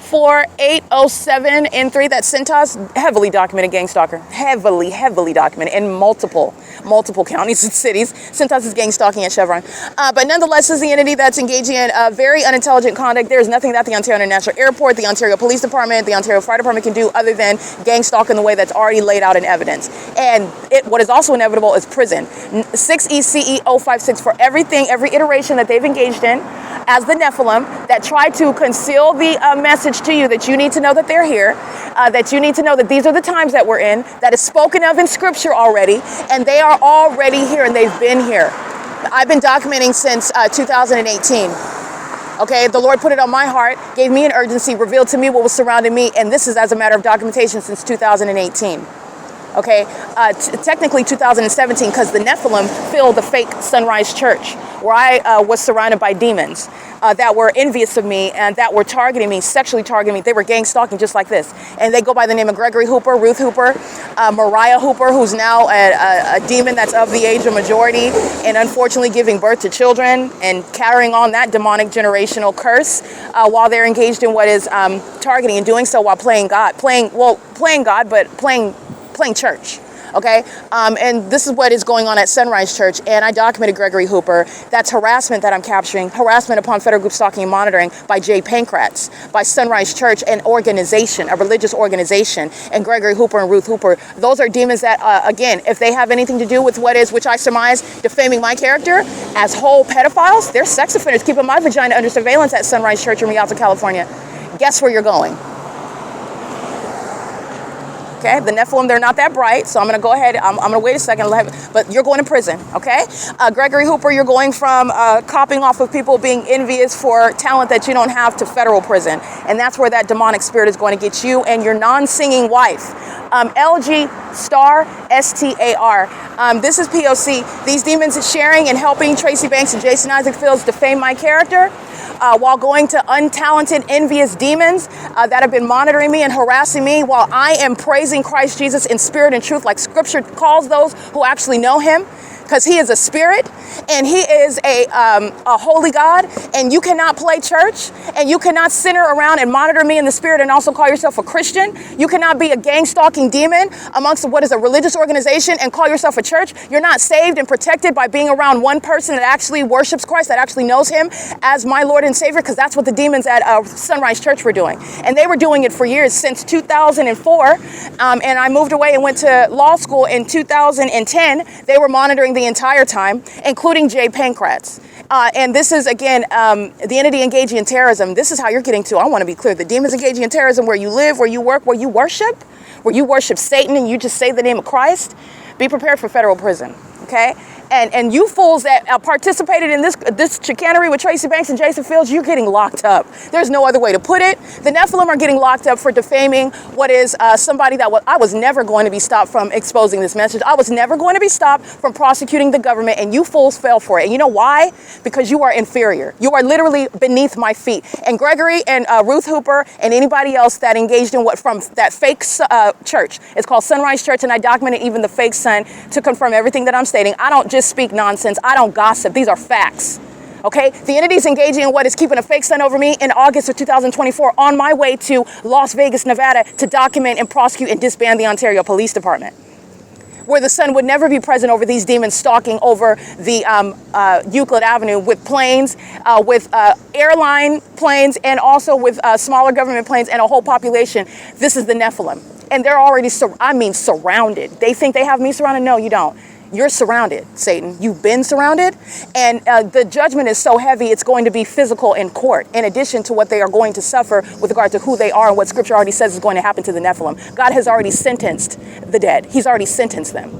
4807N3, that's Centos, heavily documented gang stalker, heavily documented in multiple counties and cities. Centos is gang stalking at Chevron. But nonetheless, this is the entity that's engaging in very unintelligent conduct. There's nothing that the Ontario International Airport, the Ontario Police Department, the Ontario Fire Department can do other than gang stalk in the way that's already laid out in evidence. And what is also inevitable is prison. 6ECE056 for everything, every iteration that they've engaged in as the Nephilim that try to conceal the message to you that you need to know that they're here, that you need to know that these are the times that we're in, that is spoken of in scripture already, and they are already here and they've been here. I've been documenting since 2018. Okay, the Lord put it on my heart, gave me an urgency, revealed to me what was surrounding me, and this is as a matter of documentation since 2018. Okay, technically 2017, because the Nephilim filled the fake Sunrise Church, where I was surrounded by demons that were envious of me and that were targeting me, sexually targeting me. They were gang stalking just like this. And they go by the name of Gregory Hooper, Ruth Hooper, Mariah Hooper, who's now a demon that's of the age of majority and unfortunately giving birth to children and carrying on that demonic generational curse while they're engaged in what is targeting and doing so while playing God, but playing church. Okay, and this is what is going on at Sunrise Church, and I documented Gregory Hooper. That's harassment that I'm capturing, harassment upon federal group stalking and monitoring by Jay Pankratz, by Sunrise Church, an organization, a religious organization, and Gregory Hooper and Ruth Hooper. Those are demons that, again, if they have anything to do with what is, which I surmise, defaming my character, as whole pedophiles, they're sex offenders keeping my vagina under surveillance at Sunrise Church in Rialto, California. Guess where you're going? Okay, the Nephilim, they're not that bright, so I'm going to go ahead. I'm going to wait a second, but you're going to prison, okay? Gregory Hooper, you're going from copying off of people being envious for talent that you don't have to federal prison. And that's where that demonic spirit is going to get you and your non-singing wife. LG Star, STAR. This is P.O.C. These demons are sharing and helping Tracy Banks and Jason Isaac Fields defame my character. While going to untalented, envious demons that have been monitoring me and harassing me while I am praising Christ Jesus in spirit and truth, like Scripture calls those who actually know him, because he is a spirit and he is a holy God, and you cannot play church, and you cannot center around and monitor me in the spirit and also call yourself a Christian. You cannot be a gang stalking demon amongst what is a religious organization and call yourself a church. You're not saved and protected by being around one person that actually worships Christ, that actually knows him as my Lord and Savior, because that's what the demons at Sunrise Church were doing. And they were doing it for years, since 2004. And I moved away and went to law school in 2010. They were monitoring the entire time, including Jay Pankratz. And this is, again, the entity engaging in terrorism. This is how you're getting to, I want to be clear, the demons engaging in terrorism where you live, where you work, where you worship Satan and you just say the name of Christ. Be prepared for federal prison, okay? And you fools that participated in this chicanery with Tracy Banks and Jason Fields, you're getting locked up. There's no other way to put it. The Nephilim are getting locked up for defaming what is somebody that I was never going to be stopped from exposing this message. I was never going to be stopped from prosecuting the government, and you fools fell for it. And you know why? Because you are inferior. You are literally beneath my feet. And Gregory and Ruth Hooper and anybody else that engaged in from that fake church, it's called Sunrise Church, and I documented even the fake son to confirm everything that I'm stating. I don't just speak nonsense. I don't gossip. These are facts. Okay? The entity's engaging in what is keeping a fake son over me in August of 2024 on my way to Las Vegas, Nevada to document and prosecute and disband the Ontario Police Department, where the sun would never be present over these demons stalking over the Euclid Avenue with planes, with airline planes, and also with smaller government planes and a whole population. This is the Nephilim. And they're already, surrounded. They think they have me surrounded? No, you don't. You're surrounded, Satan. You've been surrounded. And the judgment is so heavy, it's going to be physical in court, in addition to what they are going to suffer with regard to who they are and what Scripture already says is going to happen to the Nephilim. God has already sentenced the dead. He's already sentenced them.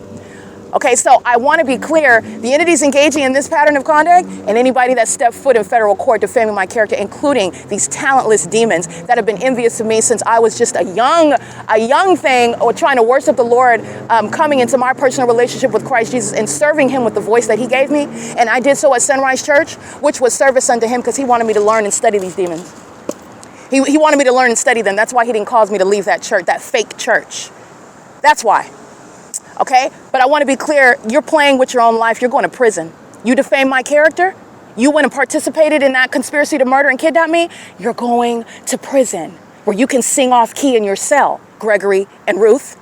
Okay, so I want to be clear. The entities engaging in this pattern of conduct and anybody that stepped foot in federal court defaming my character, including these talentless demons that have been envious of me since I was just a young thing or trying to worship the Lord, coming into my personal relationship with Christ Jesus and serving him with the voice that he gave me. And I did so at Sunrise Church, which was service unto him because he wanted me to learn and study these demons. He wanted me to learn and study them. That's why he didn't cause me to leave that church, that fake church. That's why. Okay, but I want to be clear, you're playing with your own life. You're going to prison. You defame my character. You went and participated in that conspiracy to murder and kidnap me. You're going to prison where you can sing off key in your cell, Gregory and Ruth.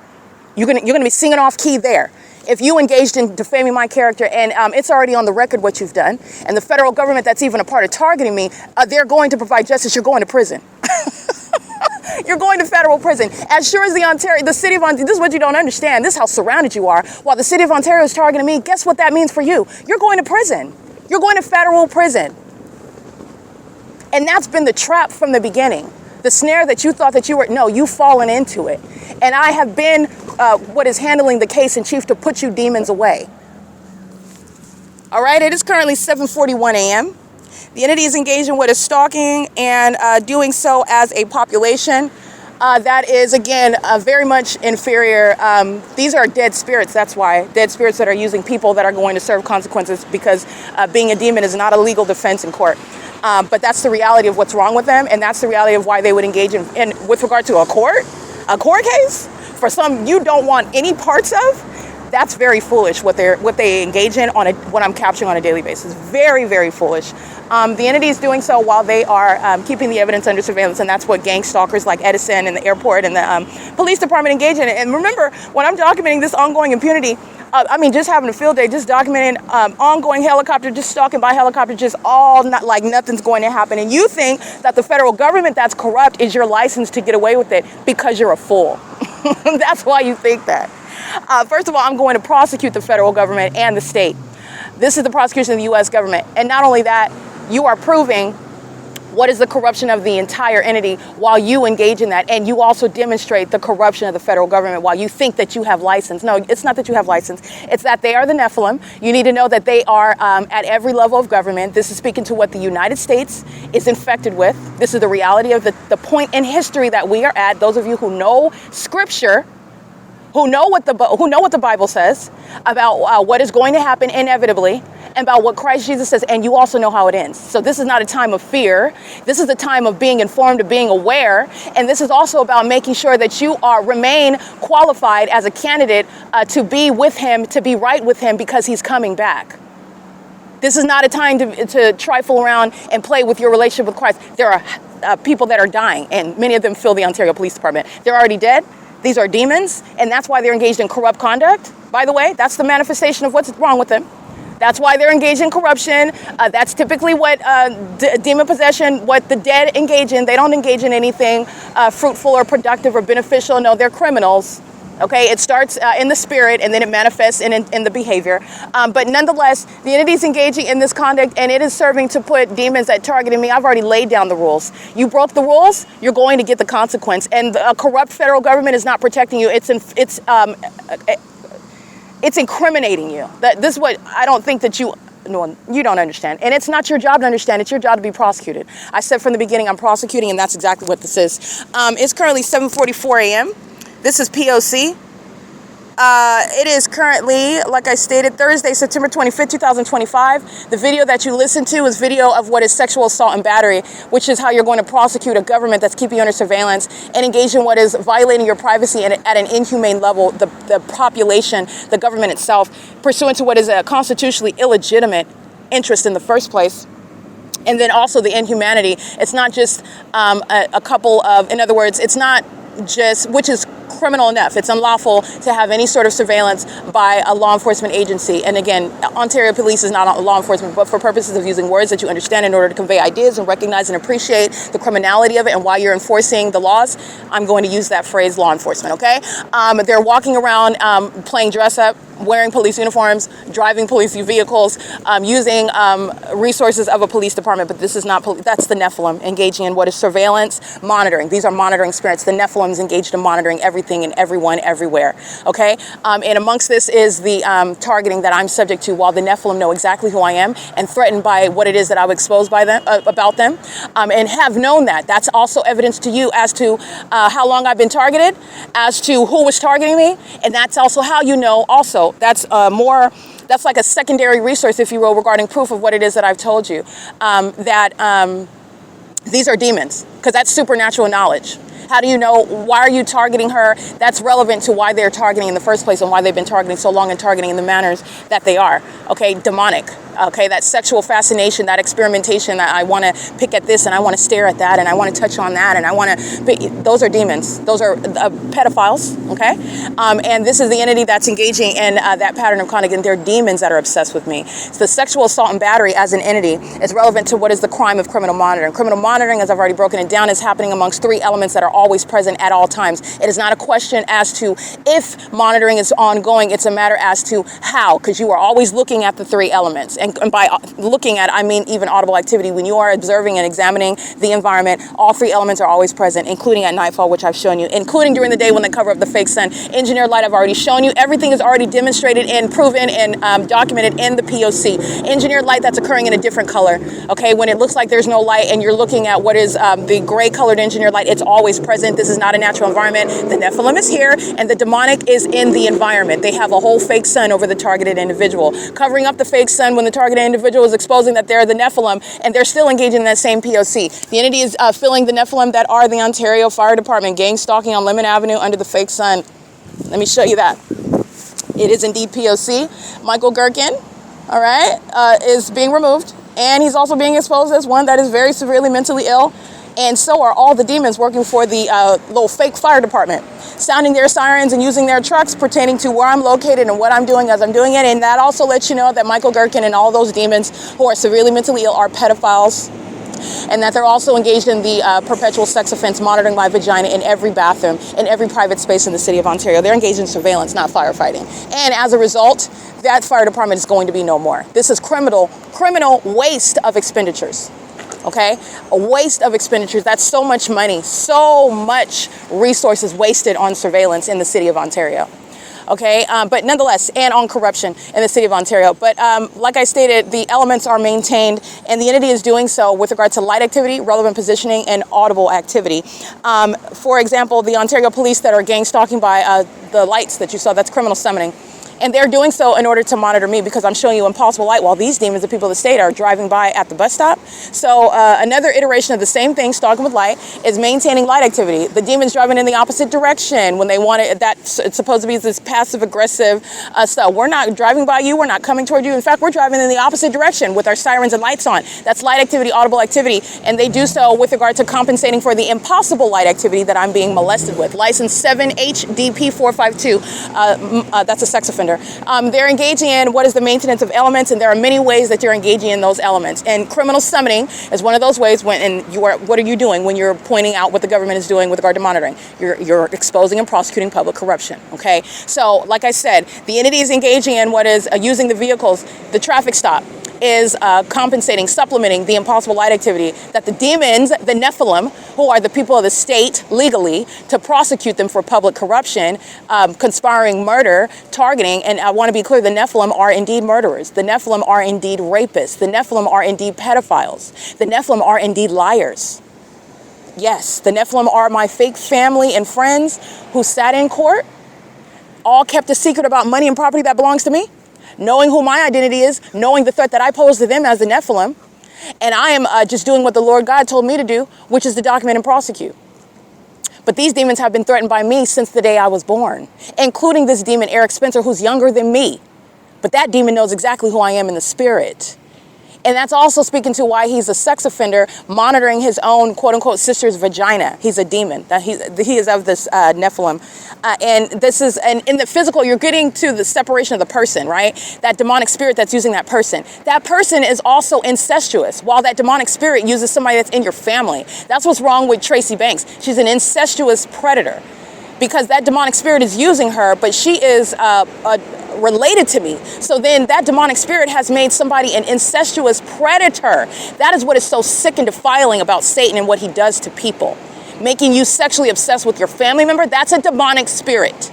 You're gonna be singing off key there. If you engaged in defaming my character, and it's already on the record what you've done, and the federal government that's even a part of targeting me, they're going to provide justice. You're going to prison. You're going to federal prison. As sure as the city of Ontario, this is what you don't understand. This is how surrounded you are. While the city of Ontario is targeting me, guess what that means for you? You're going to prison. You're going to federal prison. And that's been the trap from the beginning. The snare that you thought that you were, no, you've fallen into it. And I have been what is handling the case in chief to put you demons away. All right, it is currently 7:41 a.m. The entity is engaged in what is stalking and doing so as a population that is, again, very much inferior. These are dead spirits, that's why. Dead spirits that are using people that are going to serve consequences because being a demon is not a legal defense in court. But that's the reality of what's wrong with them, and that's the reality of why they would engage in with regard to a court case, for some you don't want any parts of. That's very foolish what they engage in what I'm capturing on a daily basis. Very, very foolish. The entity is doing so while they are keeping the evidence under surveillance, and that's what gang stalkers like Edison and the airport and the police department engage in. And remember, when I'm documenting this ongoing impunity, just having a field day, just documenting ongoing helicopter, just stalking by helicopter, just all not like nothing's going to happen. And you think that the federal government that's corrupt is your license to get away with it because you're a fool. That's why you think that. First of all, I'm going to prosecute the federal government and the state. This is the prosecution of the U.S. government. And not only that, you are proving what is the corruption of the entire entity while you engage in that. And you also demonstrate the corruption of the federal government while you think that you have license. No, it's not that you have license. It's that they are the Nephilim. You need to know that they are at every level of government. This is speaking to what the United States is infected with. This is the reality of the point in history that we are at. Those of you who know scripture, who know what the Bible says about what is going to happen inevitably, and about what Christ Jesus says, and you also know how it ends. So this is not a time of fear. This is a time of being informed, of being aware, and this is also about making sure that you remain qualified as a candidate to be with him, to be right with him, because he's coming back. This is not a time to trifle around and play with your relationship with Christ. There are people that are dying, and many of them fill the Ontario Police Department. They're already dead. These are demons, and that's why they're engaged in corrupt conduct. By the way, that's the manifestation of what's wrong with them. That's why they're engaged in corruption. That's typically what demon possession, what the dead engage in. They don't engage in anything fruitful or productive or beneficial. No, they're criminals. Okay, it starts in the spirit and then it manifests in the behavior. But nonetheless, the entity is engaging in this conduct and it is serving to put demons that targeted me. I've already laid down the rules. You broke the rules, you're going to get the consequence. And a corrupt federal government is not protecting you. It's incriminating you. This is what I don't think that you don't understand. And it's not your job to understand. It's your job to be prosecuted. I said from the beginning, I'm prosecuting, and that's exactly what this is. It's currently 7:44 a.m. This is P.O.C. It is currently, like I stated, Thursday, September 25th, 2025. The video that you listen to is video of what is sexual assault and battery, which is how you're going to prosecute a government that's keeping you under surveillance and engage in what is violating your privacy and at an inhumane level, the population, the government itself, pursuant to what is a constitutionally illegitimate interest in the first place. And then also the inhumanity. It's not just a couple of, in other words, it's not just, which is criminal enough. It's unlawful to have any sort of surveillance by a law enforcement agency. And again, Ontario Police is not law enforcement, but for purposes of using words that you understand in order to convey ideas and recognize and appreciate the criminality of it and why you're enforcing the laws, I'm going to use that phrase, law enforcement, okay? They're walking around playing dress up, wearing police uniforms, driving police vehicles, using resources of a police department, but this is not police. That's the Nephilim engaging in what is surveillance, monitoring. These are monitoring spirits. The Nephilim is engaged in monitoring everything and everyone everywhere, okay? And amongst this is the targeting that I'm subject to, while the Nephilim know exactly who I am and threatened by what it is that I would expose by them, about them, and have known that. That's also evidence to you as to how long I've been targeted, as to who was targeting me, and that's also how you know also. That's that's like a secondary resource, if you will, regarding proof of what it is that I've told you, that these are demons, because that's supernatural knowledge. How do you know? Why are you targeting her? That's relevant to why they're targeting in the first place and why they've been targeting so long and targeting in the manners that they are. Okay, demonic. Okay, that sexual fascination, that experimentation, that I want to pick at this and I want to stare at that and I want to touch on that and I want to, those are demons. Those are pedophiles, okay? And this is the entity that's engaging in that pattern of conduct, and they're demons that are obsessed with me. So the sexual assault and battery as an entity is relevant to what is the crime of criminal monitoring. Criminal monitoring, as I've already broken it down, is happening amongst three elements that are always present at all times. It is not a question as to if monitoring is ongoing, it's a matter as to how, because you are always looking at the three elements. And by looking at, I mean even audible activity. When you are observing and examining the environment, all three elements are always present, including at nightfall, which I've shown you, including during the day when they cover up the fake sun. Engineered light, I've already shown you. Everything is already demonstrated and proven and documented in the P.O.C. Engineered light that's occurring in a different color. Okay, when it looks like there's no light and you're looking at what is the gray colored engineered light, it's always present. This is not a natural environment. The Nephilim is here and the demonic is in the environment. They have a whole fake sun over the targeted individual. Covering up the fake sun when the targeted individual is exposing that they're the Nephilim, and they're still engaging in that same P.O.C. The entity is filling the Nephilim that are the Ontario Fire Department gang stalking on Lemon Avenue under the fake sun. Let me show you that. It is indeed P.O.C. Michael GERKEN, all right, is being removed And he's also being exposed as one that is very severely mentally ill. And so are all the demons working for the little fake fire department, sounding their sirens and using their trucks pertaining to where I'm located and what I'm doing as I'm doing it. And that also lets you know that Michael Gerken and all those demons who are severely mentally ill are pedophiles, and that they're also engaged in the perpetual sex offense monitoring my vagina in every bathroom, in every private space in the city of Ontario. They're engaged in surveillance, not firefighting. And as a result, that fire department is going to be no more. This is criminal waste of expenditures. Okay, a waste of expenditures. That's so much money, so much resources wasted on surveillance in the city of Ontario. Okay, but nonetheless, and on corruption in the city of Ontario. But like I stated, the elements are maintained, and the entity is doing so with regard to light activity, relevant positioning, and audible activity. For example, the Ontario police that are gang stalking by the lights that you saw, that's criminal summoning. And they're doing so in order to monitor me because I'm showing you impossible light while these demons, the people of the state, are driving by at the bus stop. So another iteration of the same thing, stalking with light, is maintaining light activity. The demons driving in the opposite direction when they want it. It's supposed to be this passive aggressive stuff. We're not driving by you. We're not coming toward you. In fact, we're driving in the opposite direction with our sirens and lights on. That's light activity, audible activity. And they do so with regard to compensating for the impossible light activity that I'm being molested with. License 7HDP452. That's a sex offender. They're engaging in what is the maintenance of elements, and there are many ways that you're engaging in those elements. And criminal summoning is one of those ways what are you doing when you're pointing out what the government is doing with regard to monitoring? You're exposing and prosecuting public corruption, okay? So, like I said, the entity is engaging in what is using the vehicles, the traffic stop, is compensating, supplementing the impossible light activity that the demons, the Nephilim, who are the people of the state legally, to prosecute them for public corruption, conspiring murder, targeting, and I want to be clear, the Nephilim are indeed murderers. The Nephilim are indeed rapists. The Nephilim are indeed pedophiles. The Nephilim are indeed liars. Yes, the Nephilim are my fake family and friends who sat in court, all kept a secret about money and property that belongs to me, knowing who my identity is, knowing the threat that I pose to them as the Nephilim, and I am just doing what the Lord God told me to do, which is to document and prosecute. But these demons have been threatened by me since the day I was born, including this demon, Eric Spencer, who's younger than me. But that demon knows exactly who I am in the spirit. And that's also speaking to why he's a sex offender, monitoring his own quote-unquote sister's vagina. He's a demon. He is of this Nephilim. And this is, and in the physical, you're getting to the separation of the person, right? That demonic spirit that's using that person. That person is also incestuous, while that demonic spirit uses somebody that's in your family. That's what's wrong with Tracy Banks. She's an incestuous predator because that demonic spirit is using her, but she is related to me. So then that demonic spirit has made somebody an incestuous predator. That is what is so sick and defiling about Satan and what he does to people. Making you sexually obsessed with your family member, that's a demonic spirit.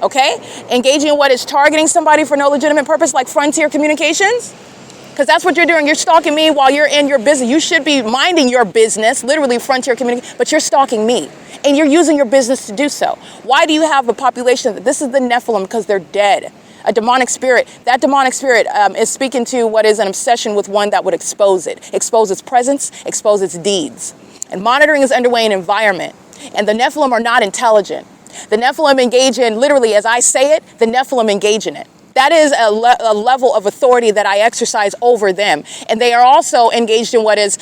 Okay? Engaging in what is targeting somebody for no legitimate purpose, like Frontier Communications. Because that's what you're doing. You're stalking me while you're in your business. You should be minding your business, literally Frontier Communications, but you're stalking me. And you're using your business to do so. Why do you have a population? This is the Nephilim because they're dead. A demonic spirit. That demonic spirit is speaking to what is an obsession with one that would expose it. Expose its presence, expose its deeds. And monitoring is underway in environment. And the Nephilim are not intelligent. The Nephilim engage in, literally, as I say it, the Nephilim engage in it. That is a level of authority that I exercise over them. And they are also engaged in what is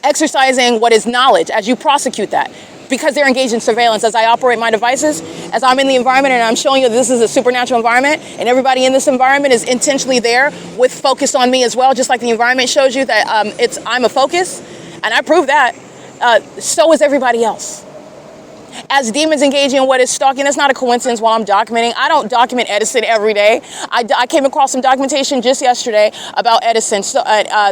exercising what is knowledge as you prosecute that. Because they're engaged in surveillance as I operate my devices, as I'm in the environment and I'm showing you this is a supernatural environment and everybody in this environment is intentionally there with focus on me as well, just like the environment shows you that I'm a focus, and I prove that, so is everybody else. As demons engaging in what is stalking, that's not a coincidence while I'm documenting. I don't document Edison every day. I came across some documentation just yesterday about Edison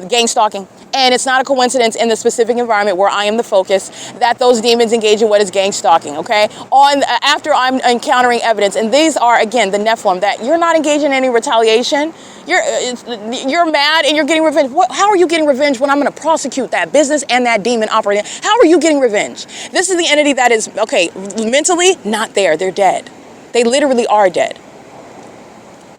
gang stalking. And it's not a coincidence in the specific environment where I am the focus that those demons engage in what is gang stalking, okay? After I'm encountering evidence, and these are, again, the Nephilim, that you're not engaging in any retaliation. You're mad and you're getting revenge. How are you getting revenge when I'm going to prosecute that business and that demon operating? How are you getting revenge? This is the entity that is, okay, mentally not there. They're dead. They literally are dead.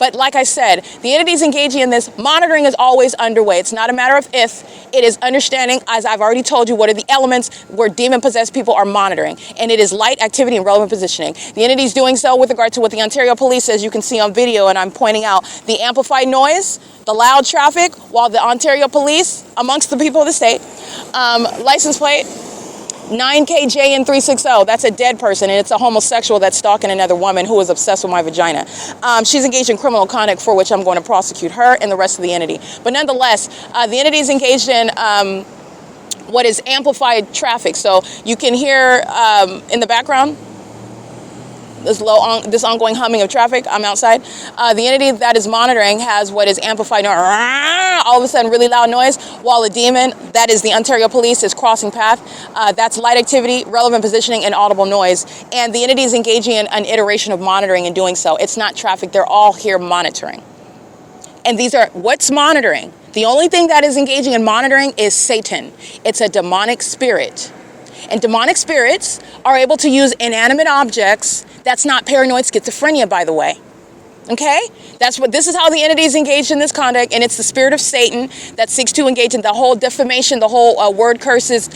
But like I said, the entities engaging in this monitoring is always underway. It's not a matter of if, it is understanding, as I've already told you, what are the elements where demon-possessed people are monitoring. And it is light, activity, and relevant positioning. The entity's doing so with regard to what the Ontario Police, as you can see on video, and I'm pointing out the amplified noise, the loud traffic, while the Ontario Police, amongst the people of the state, license plate 9KJN360, that's a dead person, and it's a homosexual that's stalking another woman who is obsessed with my vagina. She's engaged in criminal conduct for which I'm going to prosecute her and the rest of the entity. But nonetheless, the entity is engaged in what is amplified traffic. So you can hear in the background this ongoing humming of traffic. I'm outside. The entity that is monitoring has what is amplified noise, all of a sudden really loud noise, while a demon, that is the Ontario Police, is crossing path. That's light activity, relevant positioning, and audible noise. And the entity is engaging in an iteration of monitoring and doing so. It's not traffic. They're all here monitoring. And these are, what's monitoring? The only thing that is engaging in monitoring is Satan. It's a demonic spirit. And demonic spirits are able to use inanimate objects. That's not paranoid schizophrenia, by the way. Okay? This is how the entity is engaged in this conduct, and it's the spirit of Satan that seeks to engage in the whole defamation, the whole word curses,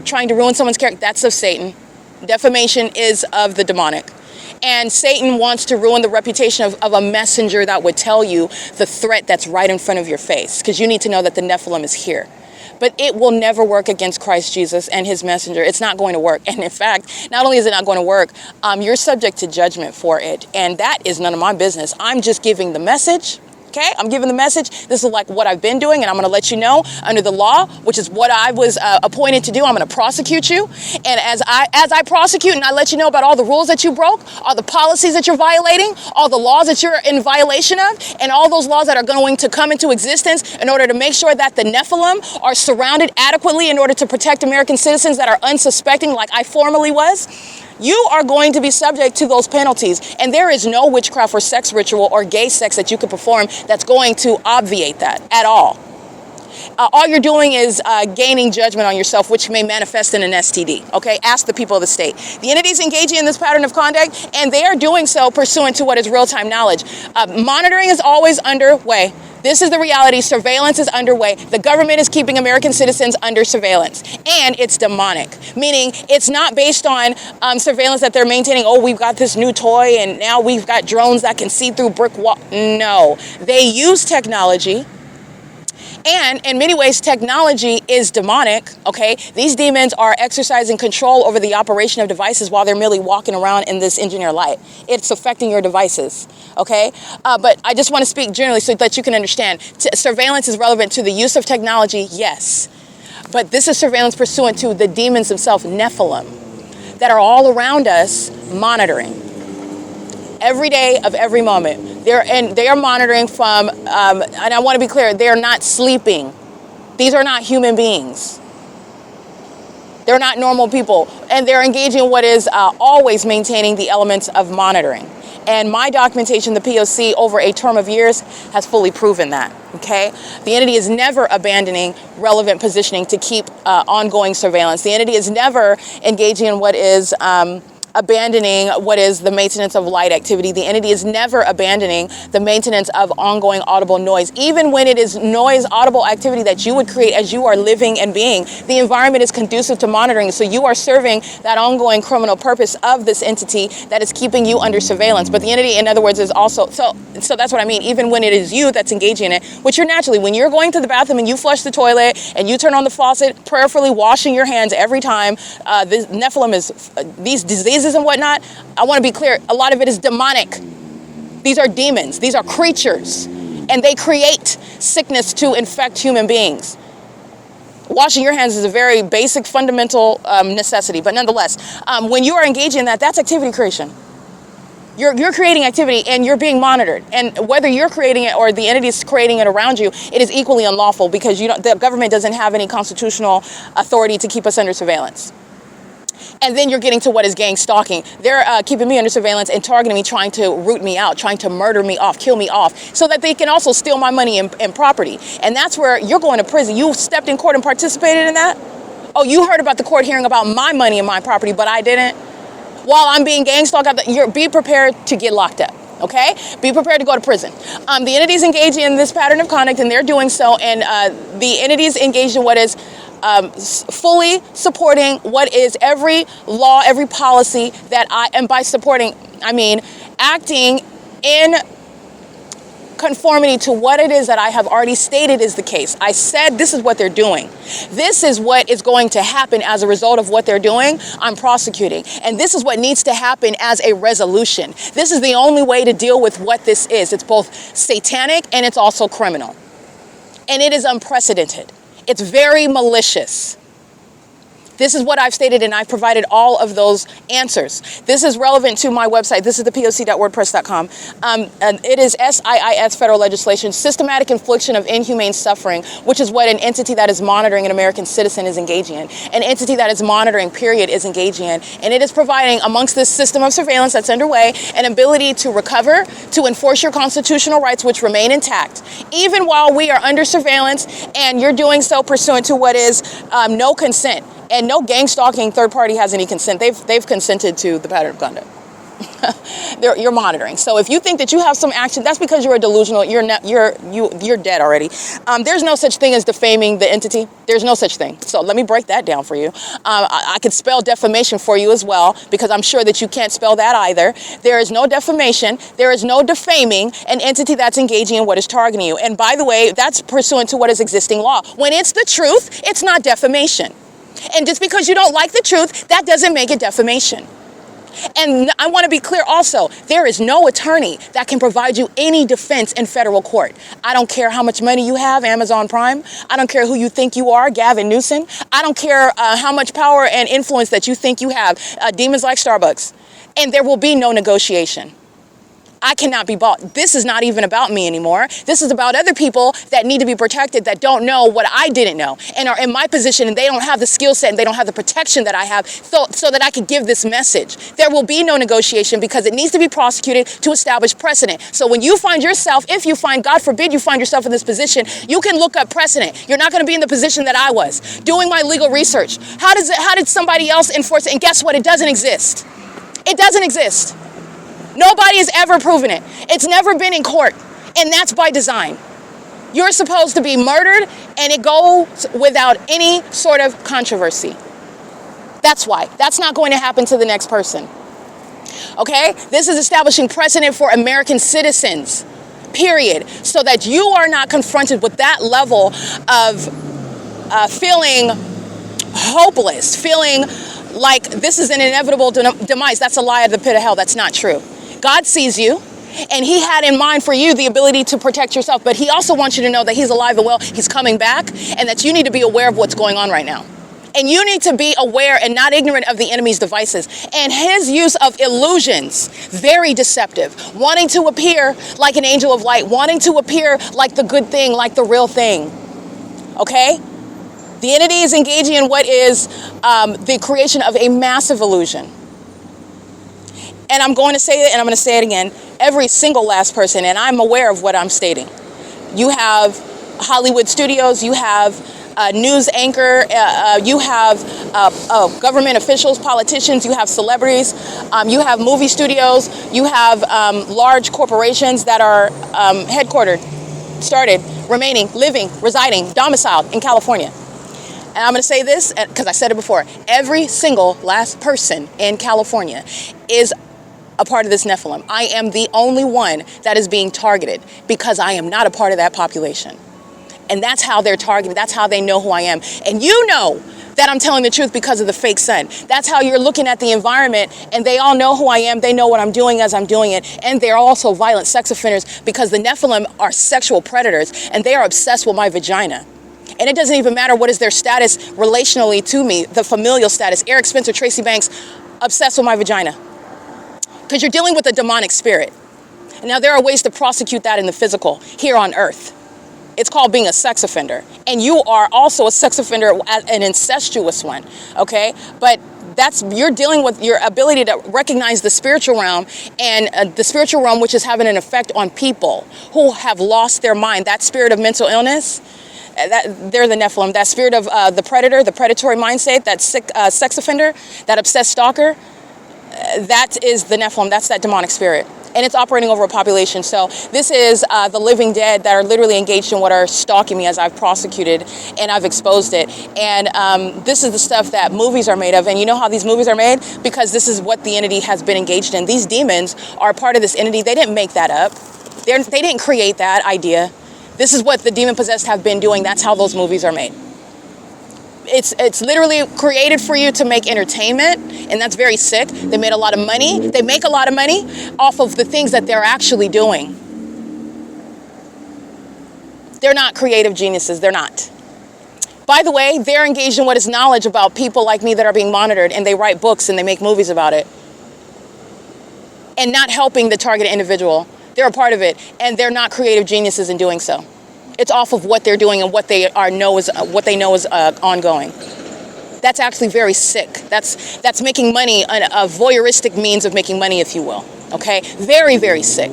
trying to ruin someone's character. That's of Satan. Defamation is of the demonic. And Satan wants to ruin the reputation of a messenger that would tell you the threat that's right in front of your face, because you need to know that the Nephilim is here. But it will never work against Christ Jesus and his messenger. It's not going to work. And in fact, not only is it not going to work, you're subject to judgment for it. And that is none of my business. I'm just giving the message. Okay, I'm giving the message. This is like what I've been doing, and I'm going to let you know under the law, which is what I was appointed to do. I'm going to prosecute you, and as I prosecute and I let you know about all the rules that you broke, all the policies that you're violating, all the laws that you're in violation of, and all those laws that are going to come into existence in order to make sure that the Nephilim are surrounded adequately in order to protect American citizens that are unsuspecting, like I formerly was. You are going to be subject to those penalties. And there is no witchcraft or sex ritual or gay sex that you could perform that's going to obviate that at all. All you're doing is gaining judgment on yourself, which may manifest in an STD. Okay, ask the people of the state. The entities engaging in this pattern of conduct, and they are doing so pursuant to what is real-time knowledge. Monitoring is always underway. This is the reality. Surveillance is underway. The government is keeping American citizens under surveillance. And it's demonic, meaning it's not based on surveillance that they're maintaining. Oh, we've got this new toy and now we've got drones that can see through brick wall. No, they use technology. And in many ways, technology is demonic, okay? These demons are exercising control over the operation of devices while they're merely walking around in this engineer light. It's affecting your devices, okay? But I just want to speak generally so that you can understand. Surveillance is relevant to the use of technology, yes. But this is surveillance pursuant to the demons themselves, Nephilim, that are all around us monitoring. Every day of every moment. They are monitoring from, and I want to be clear, they are not sleeping. These are not human beings. They're not normal people. And they're engaging in what is always maintaining the elements of monitoring. And my documentation, the P.O.C, over a term of years has fully proven that, okay? The entity is never abandoning relevant positioning to keep ongoing surveillance. The entity is never engaging in what is abandoning what is the maintenance of light activity. The entity is never abandoning the maintenance of ongoing audible noise. Even when it is noise, audible activity that you would create as you are living and being, the environment is conducive to monitoring. So you are serving that ongoing criminal purpose of this entity that is keeping you under surveillance. But the entity, in other words, is also, so that's what I mean. Even when it is you that's engaging in it, which you're naturally, when you're going to the bathroom and you flush the toilet and you turn on the faucet, prayerfully washing your hands every time, this Nephilim is, these diseases and whatnot, I want to be clear, a lot of it is demonic. These are demons. These are creatures. And they create sickness to infect human beings. Washing your hands is a very basic, fundamental necessity. But nonetheless, when you are engaging in that, that's activity creation. You're creating activity and you're being monitored. And whether you're creating it or the entity is creating it around you, it is equally unlawful because the government doesn't have any constitutional authority to keep us under surveillance. And then you're getting to what is gang stalking. They're keeping me under surveillance and targeting me, trying to root me out, trying to murder me off, kill me off, so that they can also steal my money and property. And that's where you're going to prison. You stepped in court and participated in that? Oh, you heard about the court hearing about my money and my property, but I didn't? While I'm being gang stalked, be prepared to get locked up. Okay? Be prepared to go to prison. The entities engaging in this pattern of conduct, and they're doing so, and the entities engaged in what is fully supporting what is every law, every policy that and by supporting, I mean acting in conformity to what it is that I have already stated is the case. I said this is what they're doing. This is what is going to happen as a result of what they're doing. I'm prosecuting. And this is what needs to happen as a resolution. This is the only way to deal with what this is. It's both satanic and it's also criminal. And it is unprecedented. It's very malicious. This is what I've stated, and I've provided all of those answers. This is relevant to my website. This is the P.O.C.wordpress.com. And it is SIIS federal legislation, systematic infliction of inhumane suffering, which is what an entity that is monitoring an American citizen is engaging in. An entity that is monitoring, period, is engaging in. And it is providing, amongst this system of surveillance that's underway, an ability to recover, to enforce your constitutional rights, which remain intact, even while we are under surveillance, and you're doing so pursuant to what is no consent. And no gang stalking third party has any consent. They've consented to the pattern of conduct. You're monitoring. So if you think that you have some action, that's because you're a delusional. You're dead already. There's no such thing as defaming the entity. There's no such thing. So let me break that down for you. I could spell defamation for you as well, because I'm sure that you can't spell that either. There is no defamation. There is no defaming an entity that's engaging in what is targeting you. And by the way, that's pursuant to what is existing law. When it's the truth, it's not defamation. And just because you don't like the truth, that doesn't make it defamation. And I want to be clear also, there is no attorney that can provide you any defense in federal court. I don't care how much money you have, Amazon Prime. I don't care who you think you are, Gavin Newsom. I don't care how much power and influence that you think you have, demons like Starbucks. And there will be no negotiation. I cannot be bought. This is not even about me anymore. This is about other people that need to be protected, that don't know what I didn't know and are in my position, and they don't have the skill set and they don't have the protection that I have, so that I could give this message. There will be no negotiation because it needs to be prosecuted to establish precedent. So when you find yourself, if you find, God forbid, you find yourself in this position, you can look up precedent. You're not going to be in the position that I was, doing my legal research. How did somebody else enforce it? And guess what? It doesn't exist. It doesn't exist. Nobody has ever proven it. It's never been in court, and that's by design. You're supposed to be murdered, and it goes without any sort of controversy. That's why. That's not going to happen to the next person. Okay? This is establishing precedent for American citizens, period, so that you are not confronted with that level of feeling hopeless, feeling like this is an inevitable demise. That's a lie of the pit of hell. That's not true. God sees you, and he had in mind for you the ability to protect yourself, but he also wants you to know that he's alive and well, he's coming back, and that you need to be aware of what's going on right now. And you need to be aware and not ignorant of the enemy's devices and his use of illusions, very deceptive, wanting to appear like an angel of light, wanting to appear like the good thing, like the real thing. Okay? The entity is engaging in what is the creation of a massive illusion. And I'm going to say it, and I'm going to say it again, every single last person, and I'm aware of what I'm stating. You have Hollywood studios, you have a news anchor, you have government officials, politicians, you have celebrities, you have movie studios, you have large corporations that are headquartered, started, remaining, living, residing, domiciled in California. And I'm going to say this because I said it before. Every single last person in California is a part of this Nephilim. I am the only one that is being targeted because I am not a part of that population. And that's how they're targeted. That's how they know who I am. And you know that I'm telling the truth because of the fake sun. That's how you're looking at the environment, and they all know who I am. They know what I'm doing as I'm doing it. And they're also violent sex offenders because the Nephilim are sexual predators, and they are obsessed with my vagina. And it doesn't even matter what is their status relationally to me, the familial status. Eric Spencer, Tracy Banks, obsessed with my vagina. Because you're dealing with a demonic spirit. And now there are ways to prosecute that in the physical here on earth. It's called being a sex offender. And you are also a sex offender, an incestuous one, okay? But you're dealing with your ability to recognize the spiritual realm, and the spiritual realm which is having an effect on people who have lost their mind. That spirit of mental illness, they're the Nephilim. That spirit of the predator, the predatory mindset, that sick sex offender, that obsessed stalker, that is the Nephilim. That's that demonic spirit. and it's operating over a population. So this is the living dead that are literally engaged in what are stalking me as I've prosecuted and I've exposed it. And this is the stuff that movies are made of. And you know how these movies are made? Because this is what the entity has been engaged in. These demons are part of this entity. They didn't make that up. They didn't create that idea. This is what the demon-possessed have been doing. That's how those movies are made. It's literally created for you to make entertainment, and that's very sick. They made a lot of money. They make a lot of money off of the things that they're actually doing. They're not creative geniuses. They're not. By the way, they're engaged in what is knowledge about people like me that are being monitored, and they write books and they make movies about it. And not helping the targeted individual. They're a part of it, and they're not creative geniuses in doing so. It's off of what they're doing and what they know is ongoing. That's actually very sick. That's making money, a voyeuristic means of making money, if you will. Okay, very, very sick.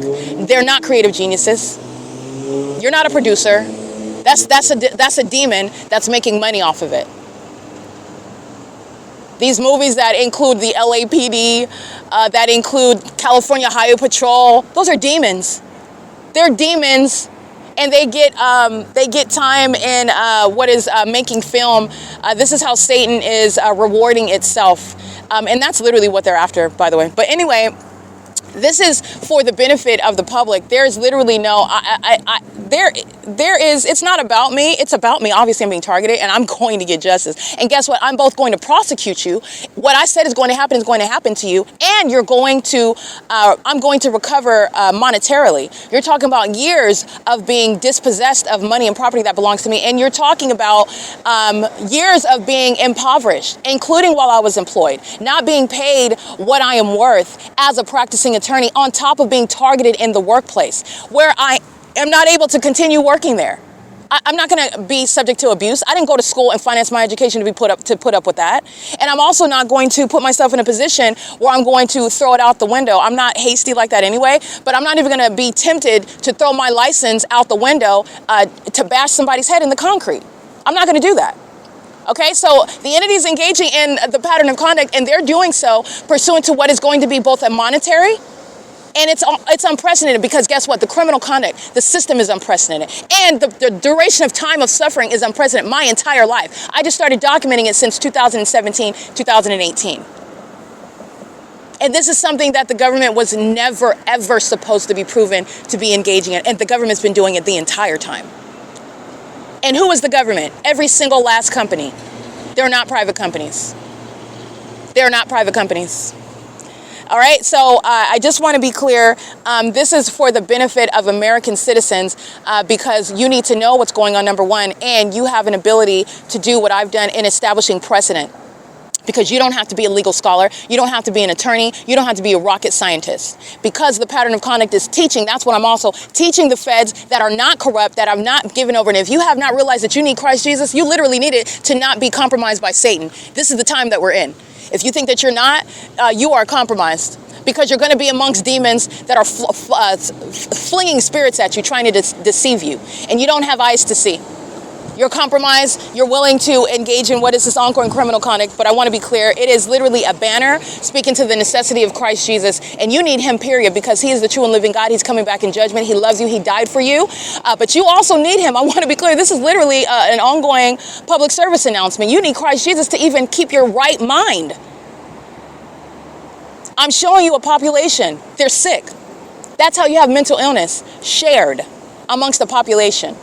They're not creative geniuses. You're not a producer. That's a demon that's making money off of it. These movies that include the LAPD, that include California Highway Patrol, those are demons. They're demons. And they get time in what is making film. This is how Satan is rewarding itself. And that's literally what they're after, by the way. But anyway, this is for the benefit of the public. There's literally no, it's not about me. It's about me. Obviously, I'm being targeted, and I'm going to get justice. And guess what? I'm both going to prosecute you. What I said is going to happen to you, and you're going to, I'm going to recover monetarily. You're talking about years of being dispossessed of money and property that belongs to me, and you're talking about years of being impoverished, including while I was employed, not being paid what I am worth as a practicing attorney, on top of being targeted in the workplace, where I am not able to continue working there. I'm not going to be subject to abuse. I didn't go to school and finance my education to put up with that. And I'm also not going to put myself in a position where I'm going to throw it out the window. I'm not hasty like that anyway, but I'm not even going to be tempted to throw my license out the window to bash somebody's head in the concrete. I'm not going to do that. Okay, so the entity is engaging in the pattern of conduct, and they're doing so pursuant to what is going to be both a monetary, and it's unprecedented, because guess what? The criminal conduct, the system is unprecedented. And the duration of time of suffering is unprecedented. My entire life. I just started documenting it since 2017, 2018. And this is something that the government was never, ever supposed to be proven to be engaging in. And the government's been doing it the entire time. And who is the government? Every single last company. They're not private companies. They're not private companies. All right, so I just want to be clear. This is for the benefit of American citizens, because you need to know what's going on, number one, and you have an ability to do what I've done in establishing precedent. Because you don't have to be a legal scholar, you don't have to be an attorney, you don't have to be a rocket scientist. Because the pattern of conduct is teaching, that's what I'm also teaching the feds that are not corrupt, that I'm not given over. And if you have not realized that you need Christ Jesus, you literally need it to not be compromised by Satan. This is the time that we're in. If you think that you're not, you are compromised. Because you're going to be amongst demons that are flinging spirits at you, trying to deceive you. And you don't have eyes to see. You're compromised. You're willing to engage in what is this ongoing criminal conduct. But I want to be clear. It is literally a banner speaking to the necessity of Christ Jesus. And you need him, period, because he is the true and living God. He's coming back in judgment. He loves you. He died for you. But you also need him. I want to be clear. This is literally an ongoing public service announcement. You need Christ Jesus to even keep your right mind. I'm showing you a population. They're sick. That's how you have mental illness shared amongst the population.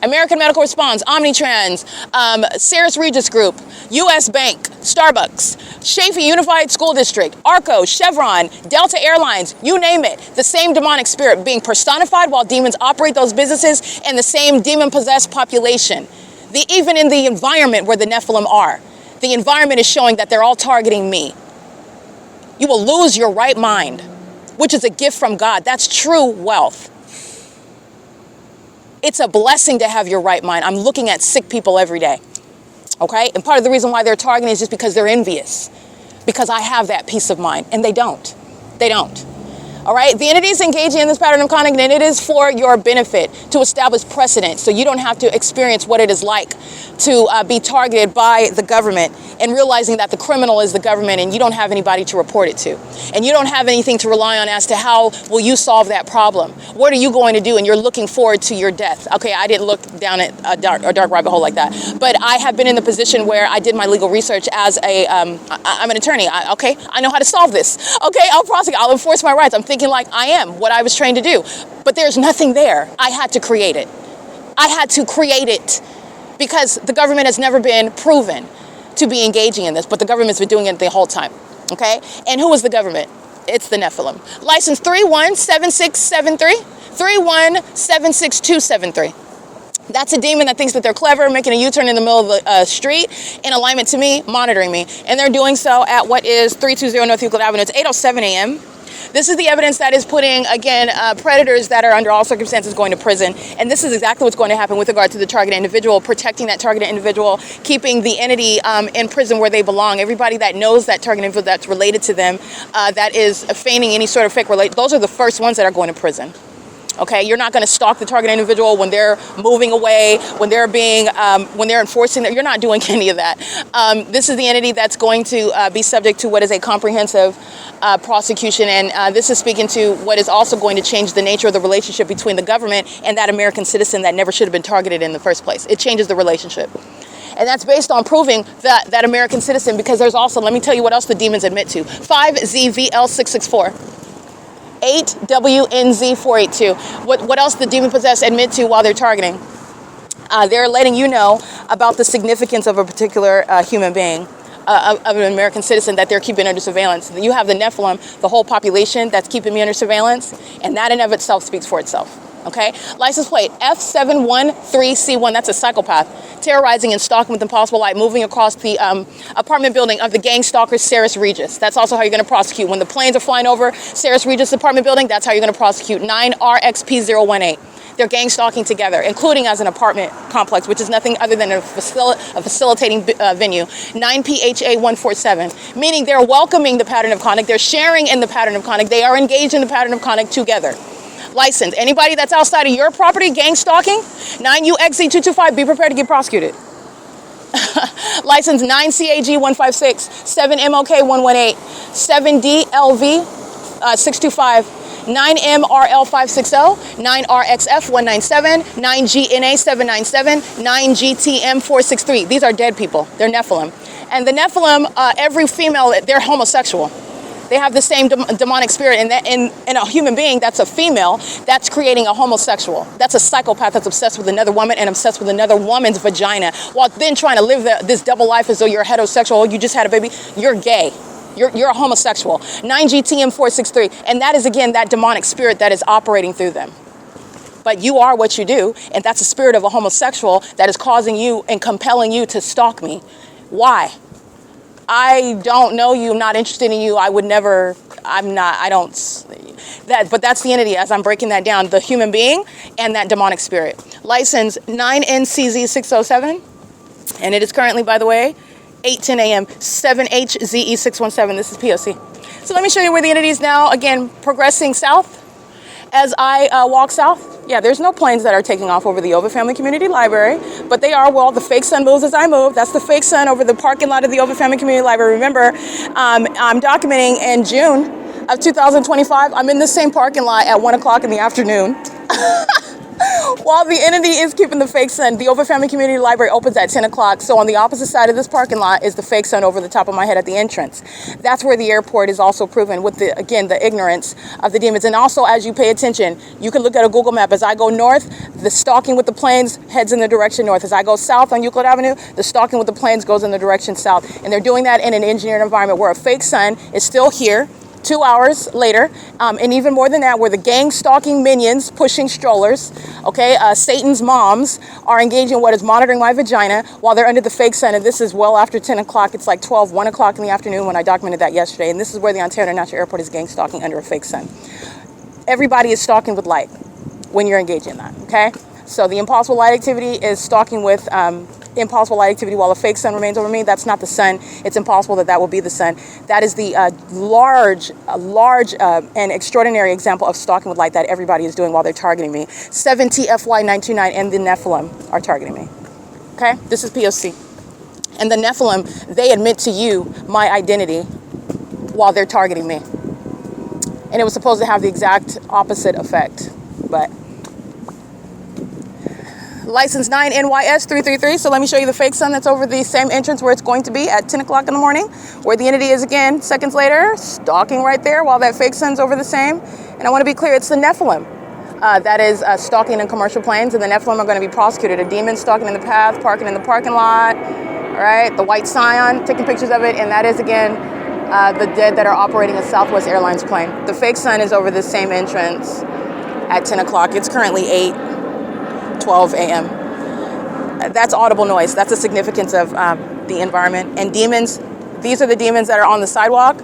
American Medical Response, Omnitrans, Sarah's Regis Group, U.S. Bank, Starbucks, Chaffee Unified School District, ARCO, Chevron, Delta Airlines, you name it. The same demonic spirit being personified while demons operate those businesses, and the same demon-possessed population. Even in the environment where the Nephilim are, the environment is showing that they're all targeting me. You will lose your right mind, which is a gift from God. That's true wealth. It's a blessing to have your right mind. I'm looking at sick people every day, okay? And part of the reason why they're targeting is just because they're envious, because I have that peace of mind, and they don't. They don't. All right? The entity is engaging in this pattern of conduct, and it is for your benefit to establish precedent so you don't have to experience what it is like to be targeted by the government, and realizing that the criminal is the government and you don't have anybody to report it to. And you don't have anything to rely on as to how will you solve that problem. What are you going to do? And you're looking forward to your death. Okay, I didn't look down at a dark rabbit hole like that. But I have been in the position where I did my legal research as I'm an attorney. Okay, I know how to solve this. Okay, I'll prosecute, I'll enforce my rights. I'm thinking like I am what I was trained to do. But there's nothing there. I had to create it. I had to create it because the government has never been proven to be engaging in this, but the government's been doing it the whole time, okay? And who is the government? It's the Nephilim. License 317673, 31767273. That's a demon that thinks that they're clever, making a U-turn in the middle of the street in alignment to me, monitoring me. And they're doing so at what is 320 North Euclid Avenue. It's 8:07 a.m. This is the evidence that is putting, again, predators that are under all circumstances going to prison. And this is exactly what's going to happen with regard to the targeted individual, protecting that targeted individual, keeping the entity in prison where they belong. Everybody that knows that targeted individual that's related to them, that is feigning any sort of fake relation, those are the first ones that are going to prison. Okay, you're not going to stalk the target individual when they're moving away, when they're being, when they're enforcing that. You're not doing any of that. This is the entity that's going to be subject to what is a comprehensive prosecution, and this is speaking to what is also going to change the nature of the relationship between the government and that American citizen that never should have been targeted in the first place. It changes the relationship. And that's based on proving that American citizen, because there's also, let me tell you what else the demons admit to. 5ZVL664. 8WNZ482. What else the demon possessed admit to while they're targeting? They're letting you know about the significance of a particular human being, of an American citizen that they're keeping under surveillance. You have the Nephilim, the whole population that's keeping me under surveillance, and that in of itself speaks for itself. Okay, license plate F713C1. That's a psychopath terrorizing and stalking with impossible light, moving across the apartment building of the gang stalker Saris Regis. That's also how you're going to prosecute. When the planes are flying over Saris Regis apartment building, that's how you're going to prosecute. 9RXP018. They're gang stalking together, including as an apartment complex, which is nothing other than a facilitating venue. 9PHA147, meaning they're welcoming the pattern of conduct. They're sharing in the pattern of conduct. They are engaged in the pattern of conduct together. License. Anybody that's outside of your property, gang stalking, 9UXZ225, be prepared to get prosecuted. License 9CAG156, 7MOK118, 7DLV625, 9MRL560, 9RXF197, 9GNA797, 9GTM463. These are dead people. They're Nephilim. And the Nephilim, every female, they're homosexual. They have the same demonic spirit, and that in a human being that's a female, that's creating a homosexual. That's a psychopath that's obsessed with another woman and obsessed with another woman's vagina, while then trying to live this double life as though you're heterosexual. Oh, you just had a baby. You're gay. You're a homosexual. 9GTM463, and that is again that demonic spirit that is operating through them. But you are what you do, and that's the spirit of a homosexual that is causing you and compelling you to stalk me. Why? I don't know you, I'm not interested in you, I would never, but that's the entity as I'm breaking that down, the human being and that demonic spirit. License 9NCZ607, and it is currently, by the way, 8:10 a.m., 7HZE617, this is P.O.C. So let me show you where the entity is now, again, progressing south as I walk south. Yeah, there's no planes that are taking off over the OVITT Family Community Library, but they are, well, the fake sun moves as I move. That's the fake sun over the parking lot of the OVITT Family Community Library. Remember, I'm documenting in June of 2025, I'm in the same parking lot at 1 o'clock in the afternoon. While the entity is keeping the fake sun, the OVITT Family Community Library opens at 10 o'clock. So on the opposite side of this parking lot is the fake sun over the top of my head at the entrance. That's where the airport is also proven with, the ignorance of the demons. And also, as you pay attention, you can look at a Google map. As I go north, the stalking with the planes heads in the direction north. As I go south on Euclid Avenue, the stalking with the planes goes in the direction south. And they're doing that in an engineered environment where a fake sun is still here 2 hours later, and even more than that, where the gang stalking minions pushing strollers, okay, Satan's moms are engaging in what is monitoring my vagina while they're under the fake sun, and this is well after 10 o'clock. It's like 1 o'clock in the afternoon when I documented that yesterday, and this is where the Ontario International Airport is gang stalking under a fake sun. Everybody is stalking with light when you're engaged in that, okay? So the impossible light activity is stalking with impossible light activity while a fake sun remains over me. That's not the sun. It's impossible that will be the sun. That is the large and extraordinary example of stalking with light that everybody is doing while they're targeting me. 7TFY929 and the Nephilim are targeting me. Okay, this is P.O.C. And the Nephilim, they admit to you my identity while they're targeting me. And it was supposed to have the exact opposite effect, but license 9 NYS 333. So let me show you the fake sun that's over the same entrance where it's going to be at 10 o'clock in the morning, where the entity is again seconds later, stalking right there while that fake sun's over the same. And I want to be clear, it's the Nephilim that is stalking in commercial planes, and the Nephilim are going to be prosecuted. A demon stalking in the path, parking in the parking lot, all right, the white scion, taking pictures of it, and that is again the dead that are operating a Southwest Airlines plane. The fake sun is over the same entrance at 10 o'clock. It's currently 8:12 a.m. That's audible noise. That's the significance of the environment. And demons, these are the demons that are on the sidewalk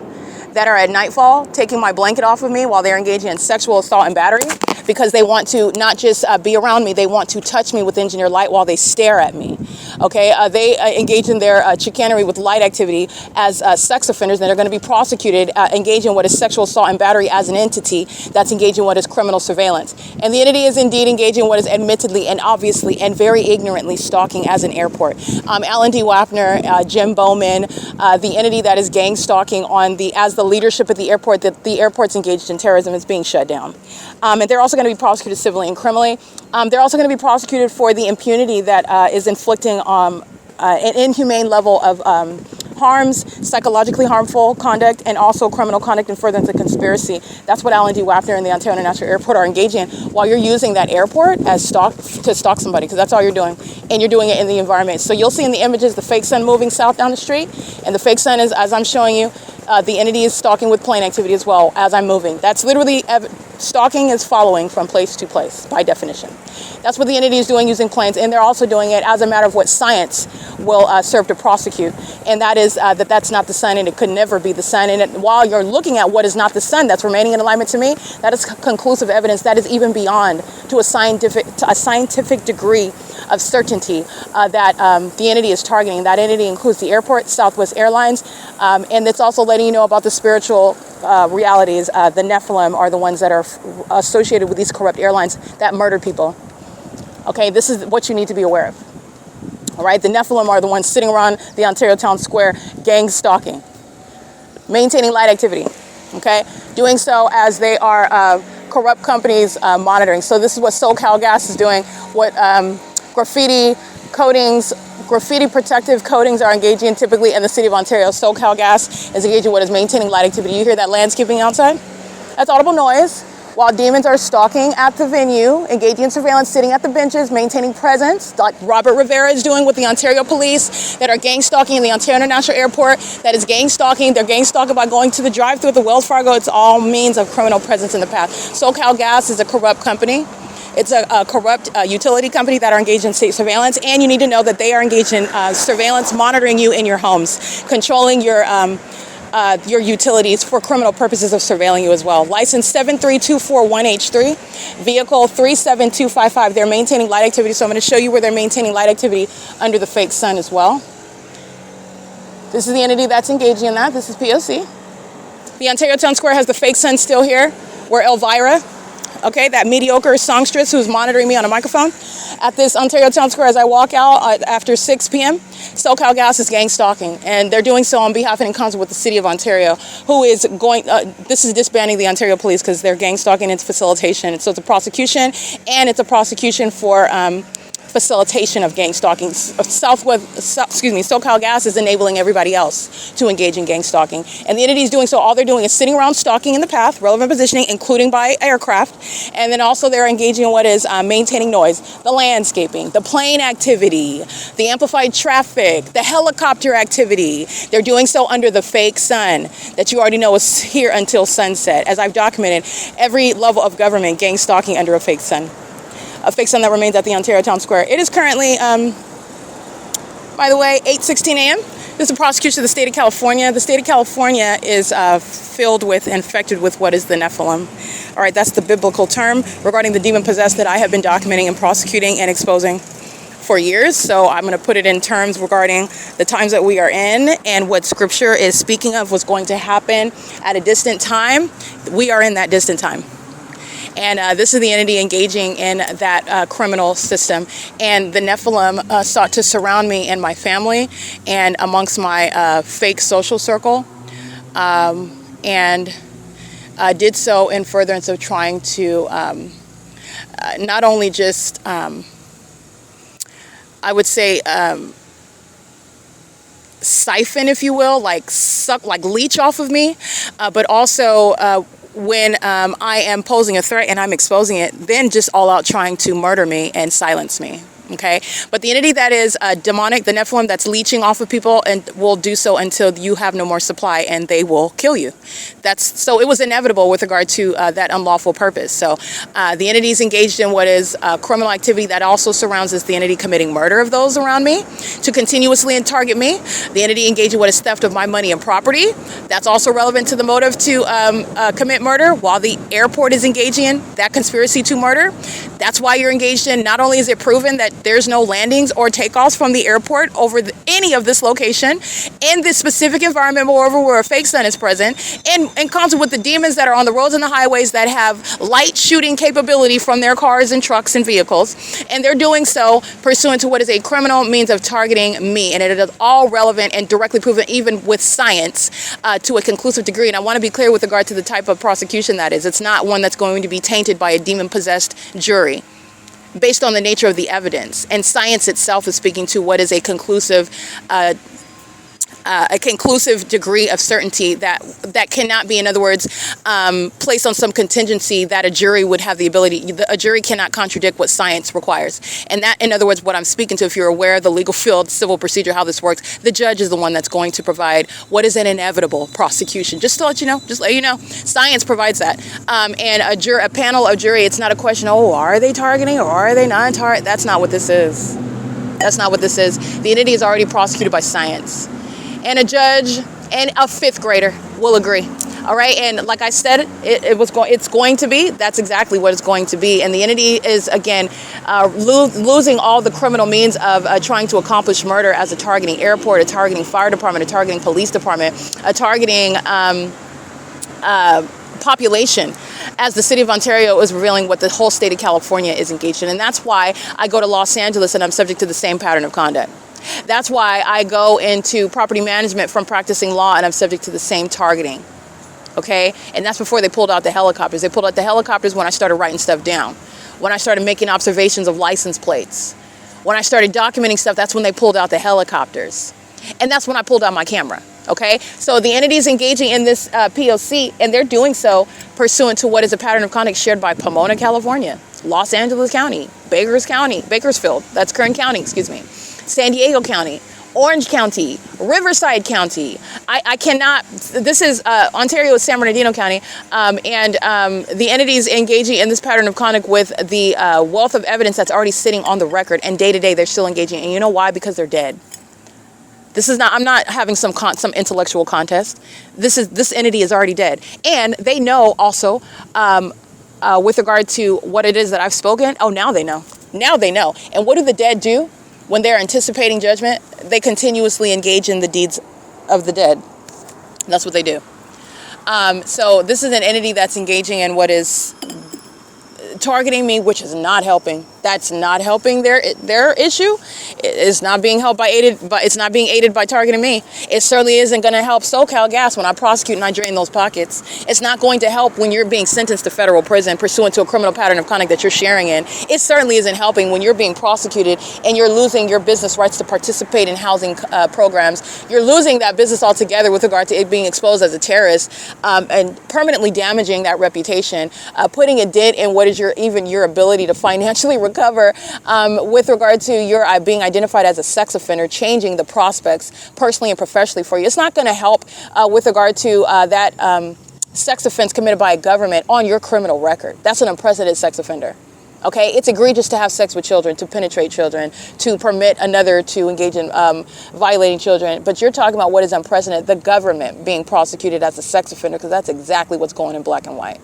that are at nightfall taking my blanket off of me while they're engaging in sexual assault and battery, because they want to not just be around me, they want to touch me with engineered light while they stare at me. Okay, they engage in their chicanery with light activity as sex offenders that are going to be prosecuted, engage in what is sexual assault and battery as an entity that's engaging in what is criminal surveillance. And the entity is indeed engaging in what is admittedly and obviously and very ignorantly stalking as an airport. Alan D. Wapner, Jim Bowman, the entity that is gang stalking as the leadership at the airport, that the airport's engaged in terrorism, is being shut down. And they're also going to be prosecuted civilly and criminally. They're also going to be prosecuted for the impunity that is inflicting an inhumane level of harms, psychologically harmful conduct, and also criminal conduct and furtherance of conspiracy. That's what Alan D. Wapner and the Ontario International Airport are engaging in while you're using that airport as to stalk somebody, because that's all you're doing, and you're doing it in the environment. So you'll see in the images the fake sun moving south down the street, and the fake sun is, as I'm showing you, the entity is stalking with plane activity as well as I'm moving. That's literally, stalking is following from place to place by definition. That's what the entity is doing using planes, and they're also doing it as a matter of what science will serve to prosecute, and that is that's not the sun, and it could never be the sun. And while you're looking at what is not the sun that's remaining in alignment to me, that is conclusive evidence that is even beyond to a scientific degree of certainty that the entity is targeting. That entity includes the airport, Southwest Airlines, and it's also letting you know about the spiritual realities. The Nephilim are the ones that are associated with these corrupt airlines that murdered people. Okay, this is what you need to be aware of. All right, the Nephilim are the ones sitting around the Ontario Town Square, gang stalking, maintaining light activity. Okay, doing so as they are corrupt companies monitoring. So this is what SoCal Gas is doing. What graffiti protective coatings are engaging in typically in the city of Ontario. SoCal Gas is engaging in what is maintaining light activity. You hear that landscaping outside? That's audible noise. While demons are stalking at the venue, engaging in surveillance, sitting at the benches, maintaining presence, like Robert Rivera is doing with the Ontario Police, that are gang stalking in the Ontario International Airport, that is gang stalking. They're gang stalking by going to the drive-thru at the Wells Fargo. It's all means of criminal presence in the path. SoCal Gas is a corrupt company. It's a corrupt utility company that are engaged in state surveillance, and you need to know that they are engaged in surveillance, monitoring you in your homes, controlling your utilities for criminal purposes of surveilling you as well. License 73241H3, vehicle 37255. They're maintaining light activity, so I'm going to show you where they're maintaining light activity under the fake sun as well. This is the entity that's engaging in that. This is P.O.C. The Ontario Town Square has the fake sun still here. We're Elvira. Okay, that mediocre songstress who's monitoring me on a microphone at this Ontario Town Square as I walk out after 6 p.m. SoCal Gas is gang stalking, and they're doing so on behalf and in concert with the City of Ontario, who is going, this is disbanding the Ontario Police because they're gang stalking. It's facilitation. So it's a prosecution, and it's a prosecution for facilitation of gang stalking. SoCal Gas is enabling everybody else to engage in gang stalking. And the entity is doing so. All they're doing is sitting around stalking in the path, relevant positioning, including by aircraft. And then also they're engaging in what is maintaining noise, the landscaping, the plane activity, the amplified traffic, the helicopter activity. They're doing so under the fake sun that you already know is here until sunset. As I've documented, every level of government gang stalking under a fake sun. A fake sun that remains at the Ontario Town Square. It is currently, by the way, 8:16 a.m. This is a prosecution of the state of California. The state of California is filled with, infected with what is the Nephilim. All right, that's the biblical term regarding the demon-possessed that I have been documenting and prosecuting and exposing for years. So I'm going to put it in terms regarding the times that we are in and what Scripture is speaking of was going to happen at a distant time. We are in that distant time. And this is the entity engaging in that criminal system. And the Nephilim sought to surround me and my family and amongst my fake social circle, and did so in furtherance of trying to not only just, I would say, siphon, if you will, like suck, like leech off of me, but also when I am posing a threat and I'm exposing it, then just all out trying to murder me and silence me. Okay, but the entity that is demonic, the Nephilim, that's leeching off of people, and will do so until you have no more supply, and they will kill you. So it was inevitable with regard to that unlawful purpose. So the entity is engaged in what is criminal activity that also surrounds us, the entity committing murder of those around me to continuously target me. The entity engaged in what is theft of my money and property. That's also relevant to the motive to commit murder, while the airport is engaging in that conspiracy to murder. That's why you're engaged in, not only is it proven that there's no landings or takeoffs from the airport over any of this location in this specific environment, moreover, where a fake sun is present, and in concert with the demons that are on the roads and the highways that have light shooting capability from their cars and trucks and vehicles. And they're doing so pursuant to what is a criminal means of targeting me. And it is all relevant and directly proven, even with science, to a conclusive degree. And I want to be clear with regard to the type of prosecution that is. It's not one that's going to be tainted by a demon-possessed jury, based on the nature of the evidence. And science itself is speaking to what is a conclusive degree of certainty that cannot be, in other words, placed on some contingency that a jury would have the ability. A jury cannot contradict what science requires. And that, in other words, what I'm speaking to, if you're aware of the legal field, civil procedure, how this works, the judge is the one that's going to provide what is an inevitable prosecution. Just to let you know, science provides that. And a panel of jury, it's not a question, are they targeting or are they not targeting? That's not what this is. That's not what this is. The entity is already prosecuted by science. And a judge and a fifth grader will agree. All right. And like I said, it's going to be, that's exactly what it's going to be. And the entity is, again, losing all the criminal means of trying to accomplish murder as a targeting airport, a targeting fire department, a targeting police department, a targeting population, as the city of Ontario is revealing what the whole state of California is engaged in. And that's why I go to Los Angeles and I'm subject to the same pattern of conduct. That's why I go into property management from practicing law and I'm subject to the same targeting. Okay? And that's before they pulled out the helicopters. They pulled out the helicopters when I started writing stuff down. When I started making observations of license plates. When I started documenting stuff, that's when they pulled out the helicopters. And that's when I pulled out my camera. Okay? So the entities engaging in this P.O.C., and they're doing so pursuant to what is a pattern of conduct shared by Pomona, California, Los Angeles County, Bakersfield, that's Kern County, San Diego County, Orange County, Riverside County. I cannot, this is, Ontario is San Bernardino County, and the entities engaging in this pattern of conduct with the wealth of evidence that's already sitting on the record, and day to day they're still engaging. And you know why? Because they're dead. This is not, I'm not having some intellectual contest. This entity is already dead. And they know also, with regard to what it is that I've spoken, now they know. Now they know. And what do the dead do? When they're anticipating judgment, they continuously engage in the deeds of the dead. That's what they do. So this is an entity that's engaging in what is targeting me, which is not helping. That's not helping their issue. It's not being helped it's not being aided by targeting me. It certainly isn't going to help SoCal Gas when I prosecute and I drain those pockets. It's not going to help when you're being sentenced to federal prison pursuant to a criminal pattern of conduct that you're sharing in. It certainly isn't helping when you're being prosecuted and you're losing your business rights to participate in housing programs. You're losing that business altogether with regard to it being exposed as a terrorist, and permanently damaging that reputation, putting a dent in what is your ability to financially recover, with regard to your being identified as a sex offender, changing the prospects personally and professionally for you. It's not going to help with regard to that sex offense committed by a government on your criminal record. That's an unprecedented sex offender. Okay, it's egregious to have sex with children, to penetrate children, to permit another to engage in violating children. But you're talking about what is unprecedented, the government being prosecuted as a sex offender, because that's exactly what's going on in black and white.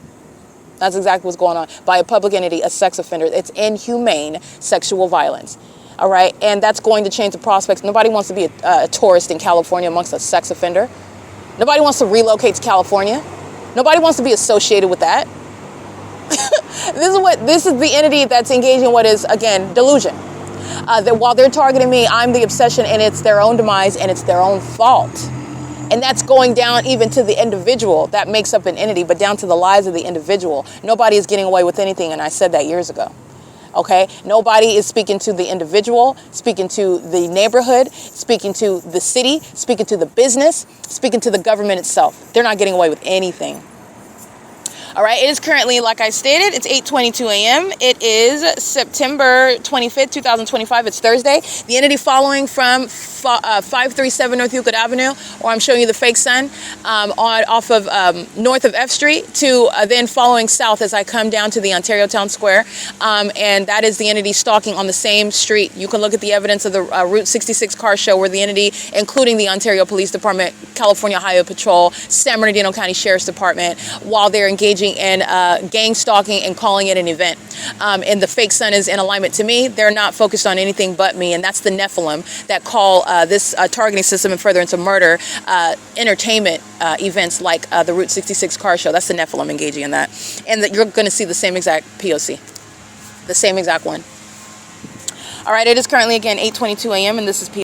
That's exactly what's going on by a public entity, a sex offender. It's inhumane sexual violence. All right. And that's going to change the prospects. Nobody wants to be a tourist in California amongst a sex offender. Nobody wants to relocate to California. Nobody wants to be associated with that. This is the entity that's engaging what is, again, delusion. That while they're targeting me, I'm the obsession, and it's their own demise and it's their own fault. And that's going down even to the individual that makes up an entity, but down to the lives of the individual. Nobody is getting away with anything, and I said that years ago. Okay? Nobody is speaking to the individual, speaking to the neighborhood, speaking to the city, speaking to the business, speaking to the government itself. They're not getting away with anything. All right, it is currently, like I stated, it's 8:22 a.m. It is September 25th, 2025. It's Thursday. The entity following from 537 North Euclid Avenue, or I'm showing you the fake sun, off of north of F Street, to then following south as I come down to the Ontario Town Square. And that is the entity stalking on the same street. You can look at the evidence of the Route 66 car show where the entity, including the Ontario Police Department, California Highway Patrol, San Bernardino County Sheriff's Department, while they're engaging in gang stalking and calling it an event. And the fake sun is in alignment to me. They're not focused on anything but me, and that's the Nephilim that call this targeting system and furtherance of murder entertainment events like the Route 66 car show. That's the Nephilim engaging in that. And that you're going to see the same exact P.O.C. The same exact one. All right, it is currently, again, 8:22 a.m., and this is P.O.C.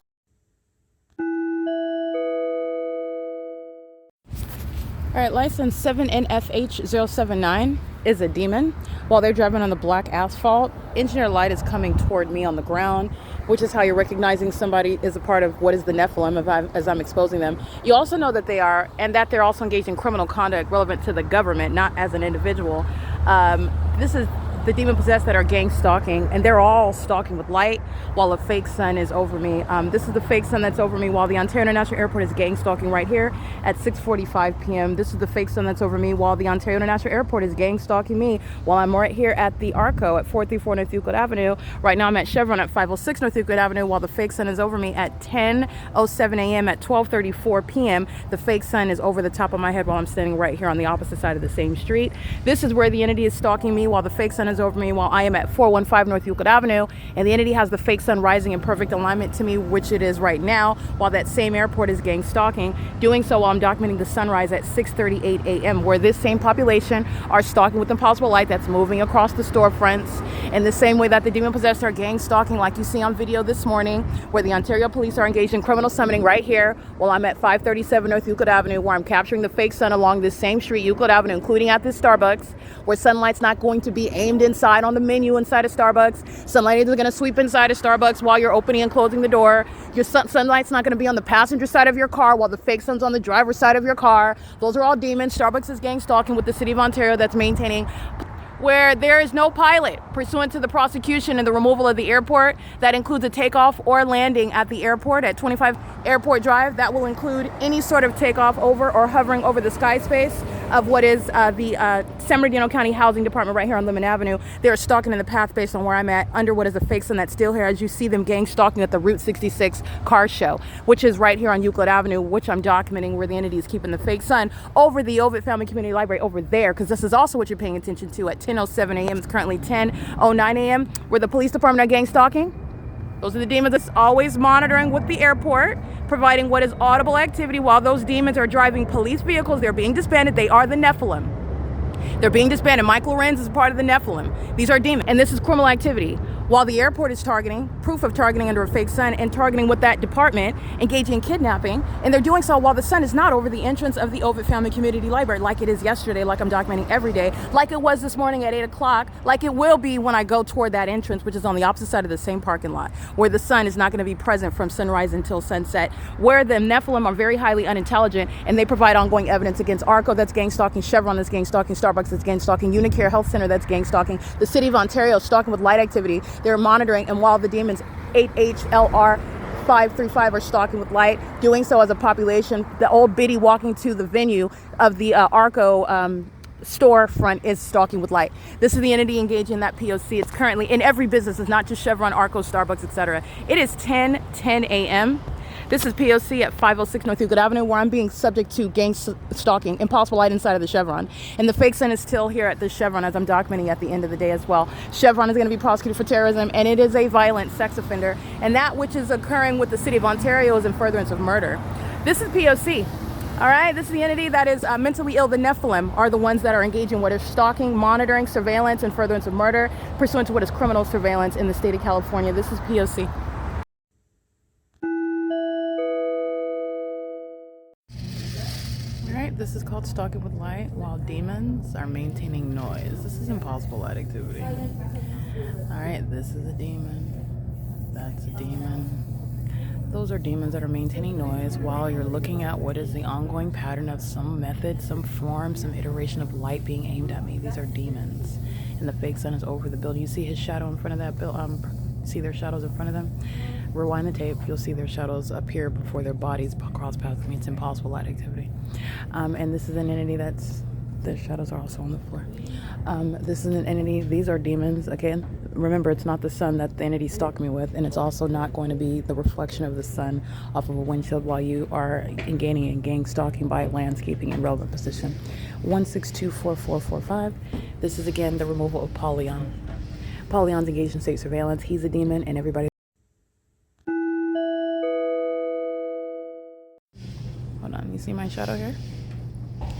All right, license 7NFH079 is a demon. While they're driving on the black asphalt, engineer light is coming toward me on the ground, which is how you're recognizing somebody is a part of what is the Nephilim as I'm exposing them. You also know that they are, and that they're also engaged in criminal conduct relevant to the government, not as an individual. This is the demon possessed that are gang stalking, and they're all stalking with light while a fake sun is over me. This is the fake sun that's over me while the Ontario International Airport is gang stalking right here at 6:45 p.m. This is the fake sun that's over me while the Ontario International Airport is gang stalking me while I'm right here at the ARCO at 434 North Euclid Avenue. Right now I'm at Chevron at 506 North Euclid Avenue while the fake sun is over me at 10:07 a.m. at 12:34 p.m. The fake sun is over the top of my head while I'm standing right here on the opposite side of the same street. This is where the entity is stalking me while the fake sun is over me while I am at 415 North Euclid Avenue, and the entity has the fake sun rising in perfect alignment to me, which it is right now, while that same airport is gang stalking, doing so while I'm documenting the sunrise at 6:38 a.m., where this same population are stalking with impossible light that's moving across the storefronts in the same way that the demon possessed are gang stalking, like you see on video this morning, where the Ontario police are engaged in criminal summoning right here while I'm at 537 North Euclid Avenue, where I'm capturing the fake sun along this same street, Euclid Avenue, including at this Starbucks, where sunlight's not going to be aimed inside on the menu inside of Starbucks. Sunlight isn't going to sweep inside of Starbucks while you're opening and closing the door. Your sunlight's not going to be on the passenger side of your car while the fake sun's on the driver's side of your car. Those are all demons. Starbucks is gang stalking with the city of Ontario that's maintaining where there is no pilot pursuant to the prosecution and the removal of the airport. That includes a takeoff or landing at the airport at 25 Airport Drive. That will include any sort of takeoff over or hovering over the sky space of what is the San Bernardino County Housing Department right here on Lemon Avenue. They're stalking in the path based on where I'm at under what is a fake sun that's still here as you see them gang stalking at the Route 66 car show, which is right here on Euclid Avenue, which I'm documenting where the entity is keeping the fake sun over the OVITT Family Community Library over there, because this is also what you're paying attention to at 10:07 a.m. It's currently 10:09 a.m. where the police department are gang stalking. Those are the demons that's always monitoring with the airport, providing what is audible activity while those demons are driving police vehicles. They're being disbanded. They are the Nephilim. They're being disbanded. Mike LORENZ is part of the Nephilim. These are demons. And this is criminal activity. While the airport is targeting, proof of targeting under a fake sun, and targeting with that department, engaging in kidnapping, and they're doing so while the sun is not over the entrance of the OVITT Family Community Library, like it is yesterday, like I'm documenting every day, like it was this morning at 8 o'clock, like it will be when I go toward that entrance, which is on the opposite side of the same parking lot, where the sun is not going to be present from sunrise until sunset, where the Nephilim are very highly unintelligent, and they provide ongoing evidence against ARCO that's gang stalking, Chevron that's gang stalking, Starbucks that's gang stalking, UNICARE Health Center that's gang stalking, the City of Ontario stalking with light activity. They're monitoring, and while the demons 8HLR 535 are stalking with light, doing so as a population, the old biddy walking to the venue of the ARCO storefront is stalking with light. This is the entity engaging in that P.O.C. It's currently in every business. It's not just Chevron, ARCO, Starbucks, etc. It is 10:10 a.m. This is P.O.C. at 506 North Euclid Avenue, where I'm being subject to gang stalking, impossible light inside of the Chevron. And the fake sun is still here at the Chevron as I'm documenting at the end of the day as well. Chevron is going to be prosecuted for terrorism, and it is a violent sex offender. And that which is occurring with the City of Ontario is in furtherance of murder. This is P.O.C. All right, this is the entity that is mentally ill. The Nephilim are the ones that are engaging in what is stalking, monitoring, surveillance, and furtherance of murder pursuant to what is criminal surveillance in the state of California. This is P.O.C. All right, this is called Stalking with Light while demons are maintaining noise. This is impossible light activity. All right, this is a demon. That's a demon. Those are demons that are maintaining noise while you're looking at what is the ongoing pattern of some method, some form, some iteration of light being aimed at me. These are demons. And the fake sun is over the building. You see his shadow in front of that building? See their shadows in front of them? Rewind the tape. You'll see their shadows appear before their bodies cross paths with me. It's impossible light activity. And this is an entity that's... The shadows are also on the floor. This is an entity. These are demons. Again, remember, it's not the sun that the entity stalked me with, and it's also not going to be the reflection of the sun off of a windshield while you are engaging in gang stalking by landscaping in relevant position. 1624445. This is, again, the removal of Polyon. Polyon's engaged in state surveillance. He's a demon, and everybody... Hold on. You see my shadow here?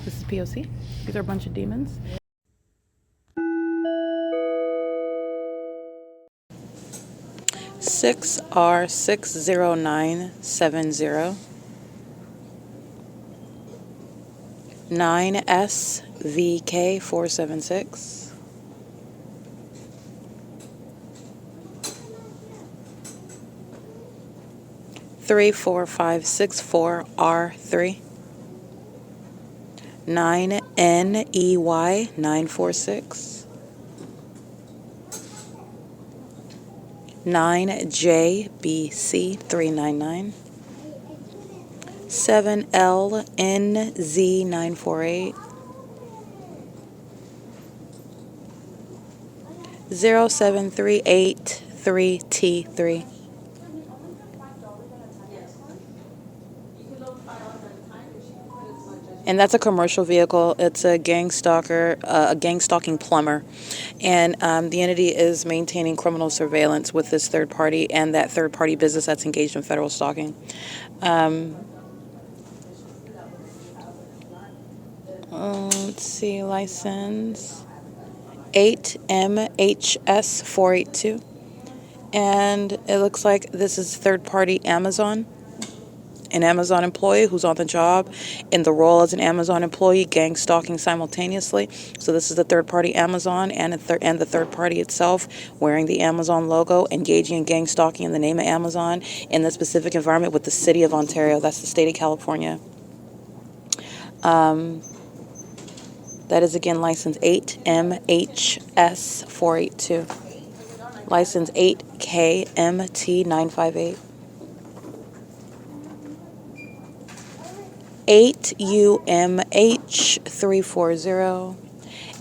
This is P.O.C. These are a bunch of demons. R60970 9SVK476 34564R3 9NEY946 9JBC399 7LNZ948 07383T3 and that's a commercial vehicle. It's a gang stalker, a gang stalking plumber. And the entity is maintaining criminal surveillance with this third party and that third party business that's engaged in federal stalking. Let's see, license 8MHS482. And it looks like this is third party Amazon. An Amazon employee who's on the job in the role as an Amazon employee, gang stalking simultaneously. So this is the third-party Amazon and the third party itself wearing the Amazon logo, engaging in gang stalking in the name of Amazon in the specific environment with the city of Ontario. That's the state of California. That is, again, license 8MHS482. License 8KMT958. 8UMH340,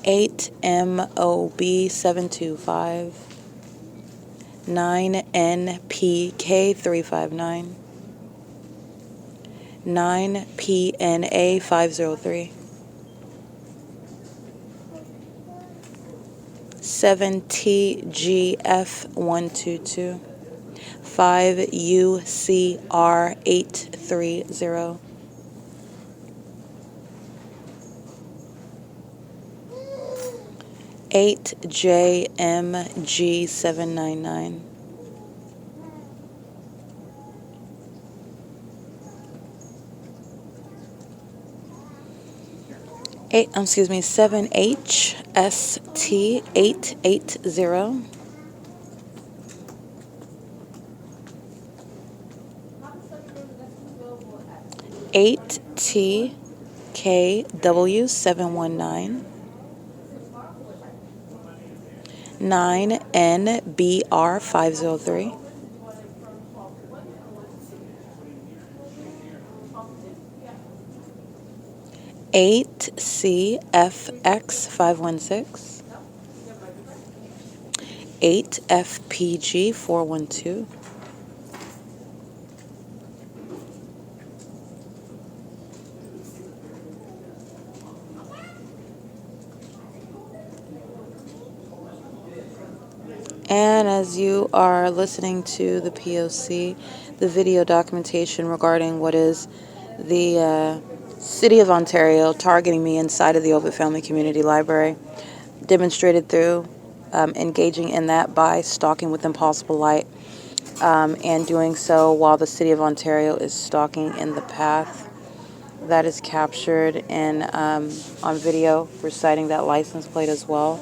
8MOB725, 9NPK359, 9PNA503, 7TGF122, 5UCR830, 8JMG799, 7HST880, 8TKW719, 9NBR503, 8CFX516, 8FPG412, 'And as you are listening to the P.O.C, the video documentation regarding what is the City of Ontario targeting me inside of the OVITT Family Community Library, demonstrated through engaging in that by stalking with impossible light, and doing so while the City of Ontario is stalking in the path. That is captured in on video, reciting that license plate as well.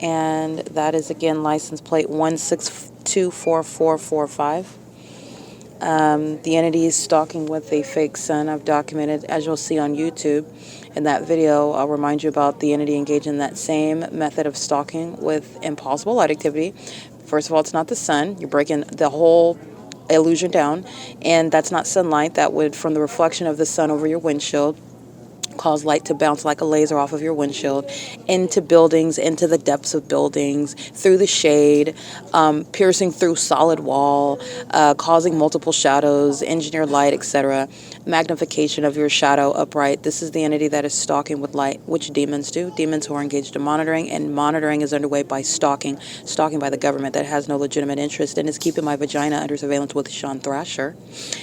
And that is, again, license plate 1624445. The entity is stalking with a fake son. I've documented, as you'll see on YouTube. In that video, I'll remind you about the entity engaged in that same method of stalking with impossible light activity. First of all, it's not the sun. You're breaking the whole illusion down, and that's not sunlight. That would, from the reflection of the sun over your windshield, cause light to bounce like a laser off of your windshield into buildings, into the depths of buildings, through the shade, piercing through solid wall, causing multiple shadows, engineered light, etc. Magnification of your shadow upright. This is the entity that is stalking with light, which demons do. Demons who are engaged in monitoring, and monitoring is underway by stalking by the government that has no legitimate interest and is keeping my vagina under surveillance with Sean Thrasher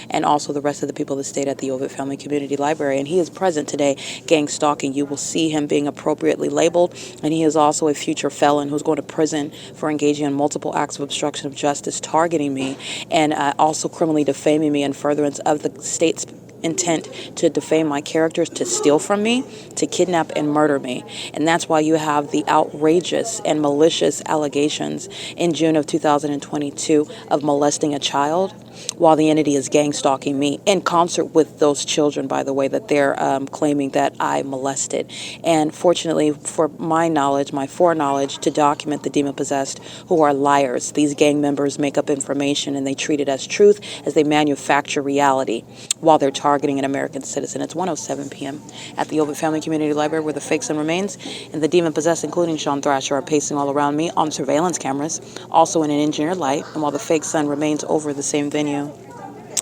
and also the rest of the people that stayed at the OVITT Family Community Library. And he is present today, gang stalking. You will see him being appropriately labeled, and he is also a future felon who's going to prison for engaging in multiple acts of obstruction of justice, targeting me, and also criminally defaming me in furtherance of the state's intent to defame my characters, to steal from me, to kidnap and murder me. And that's why you have the outrageous and malicious allegations in June of 2022 of molesting a child, while the entity is gang stalking me in concert with those children, by the way, that they're claiming that I molested. And fortunately, for my knowledge, my foreknowledge, to document the demon-possessed who are liars. These gang members make up information and they treat it as truth, as they manufacture reality while they're targeting an American citizen. It's 1:07 p.m. at the OVITT Family Community Library, where the fake son remains, and the demon-possessed, including Sean Thrasher, are pacing all around me on surveillance cameras, also in an engineered light, and while the fake son remains over the same venue.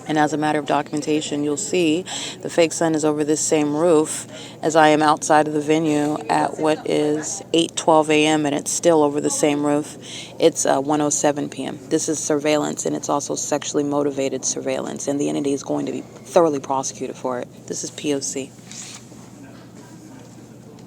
And as a matter of documentation, you'll see the fake sun is over this same roof as I am outside of the venue at what is 8:12 a.m. and it's still over the same roof. It's 1:07 p.m. This is surveillance, and it's also sexually motivated surveillance, and the entity is going to be thoroughly prosecuted for it. This is P.O.C.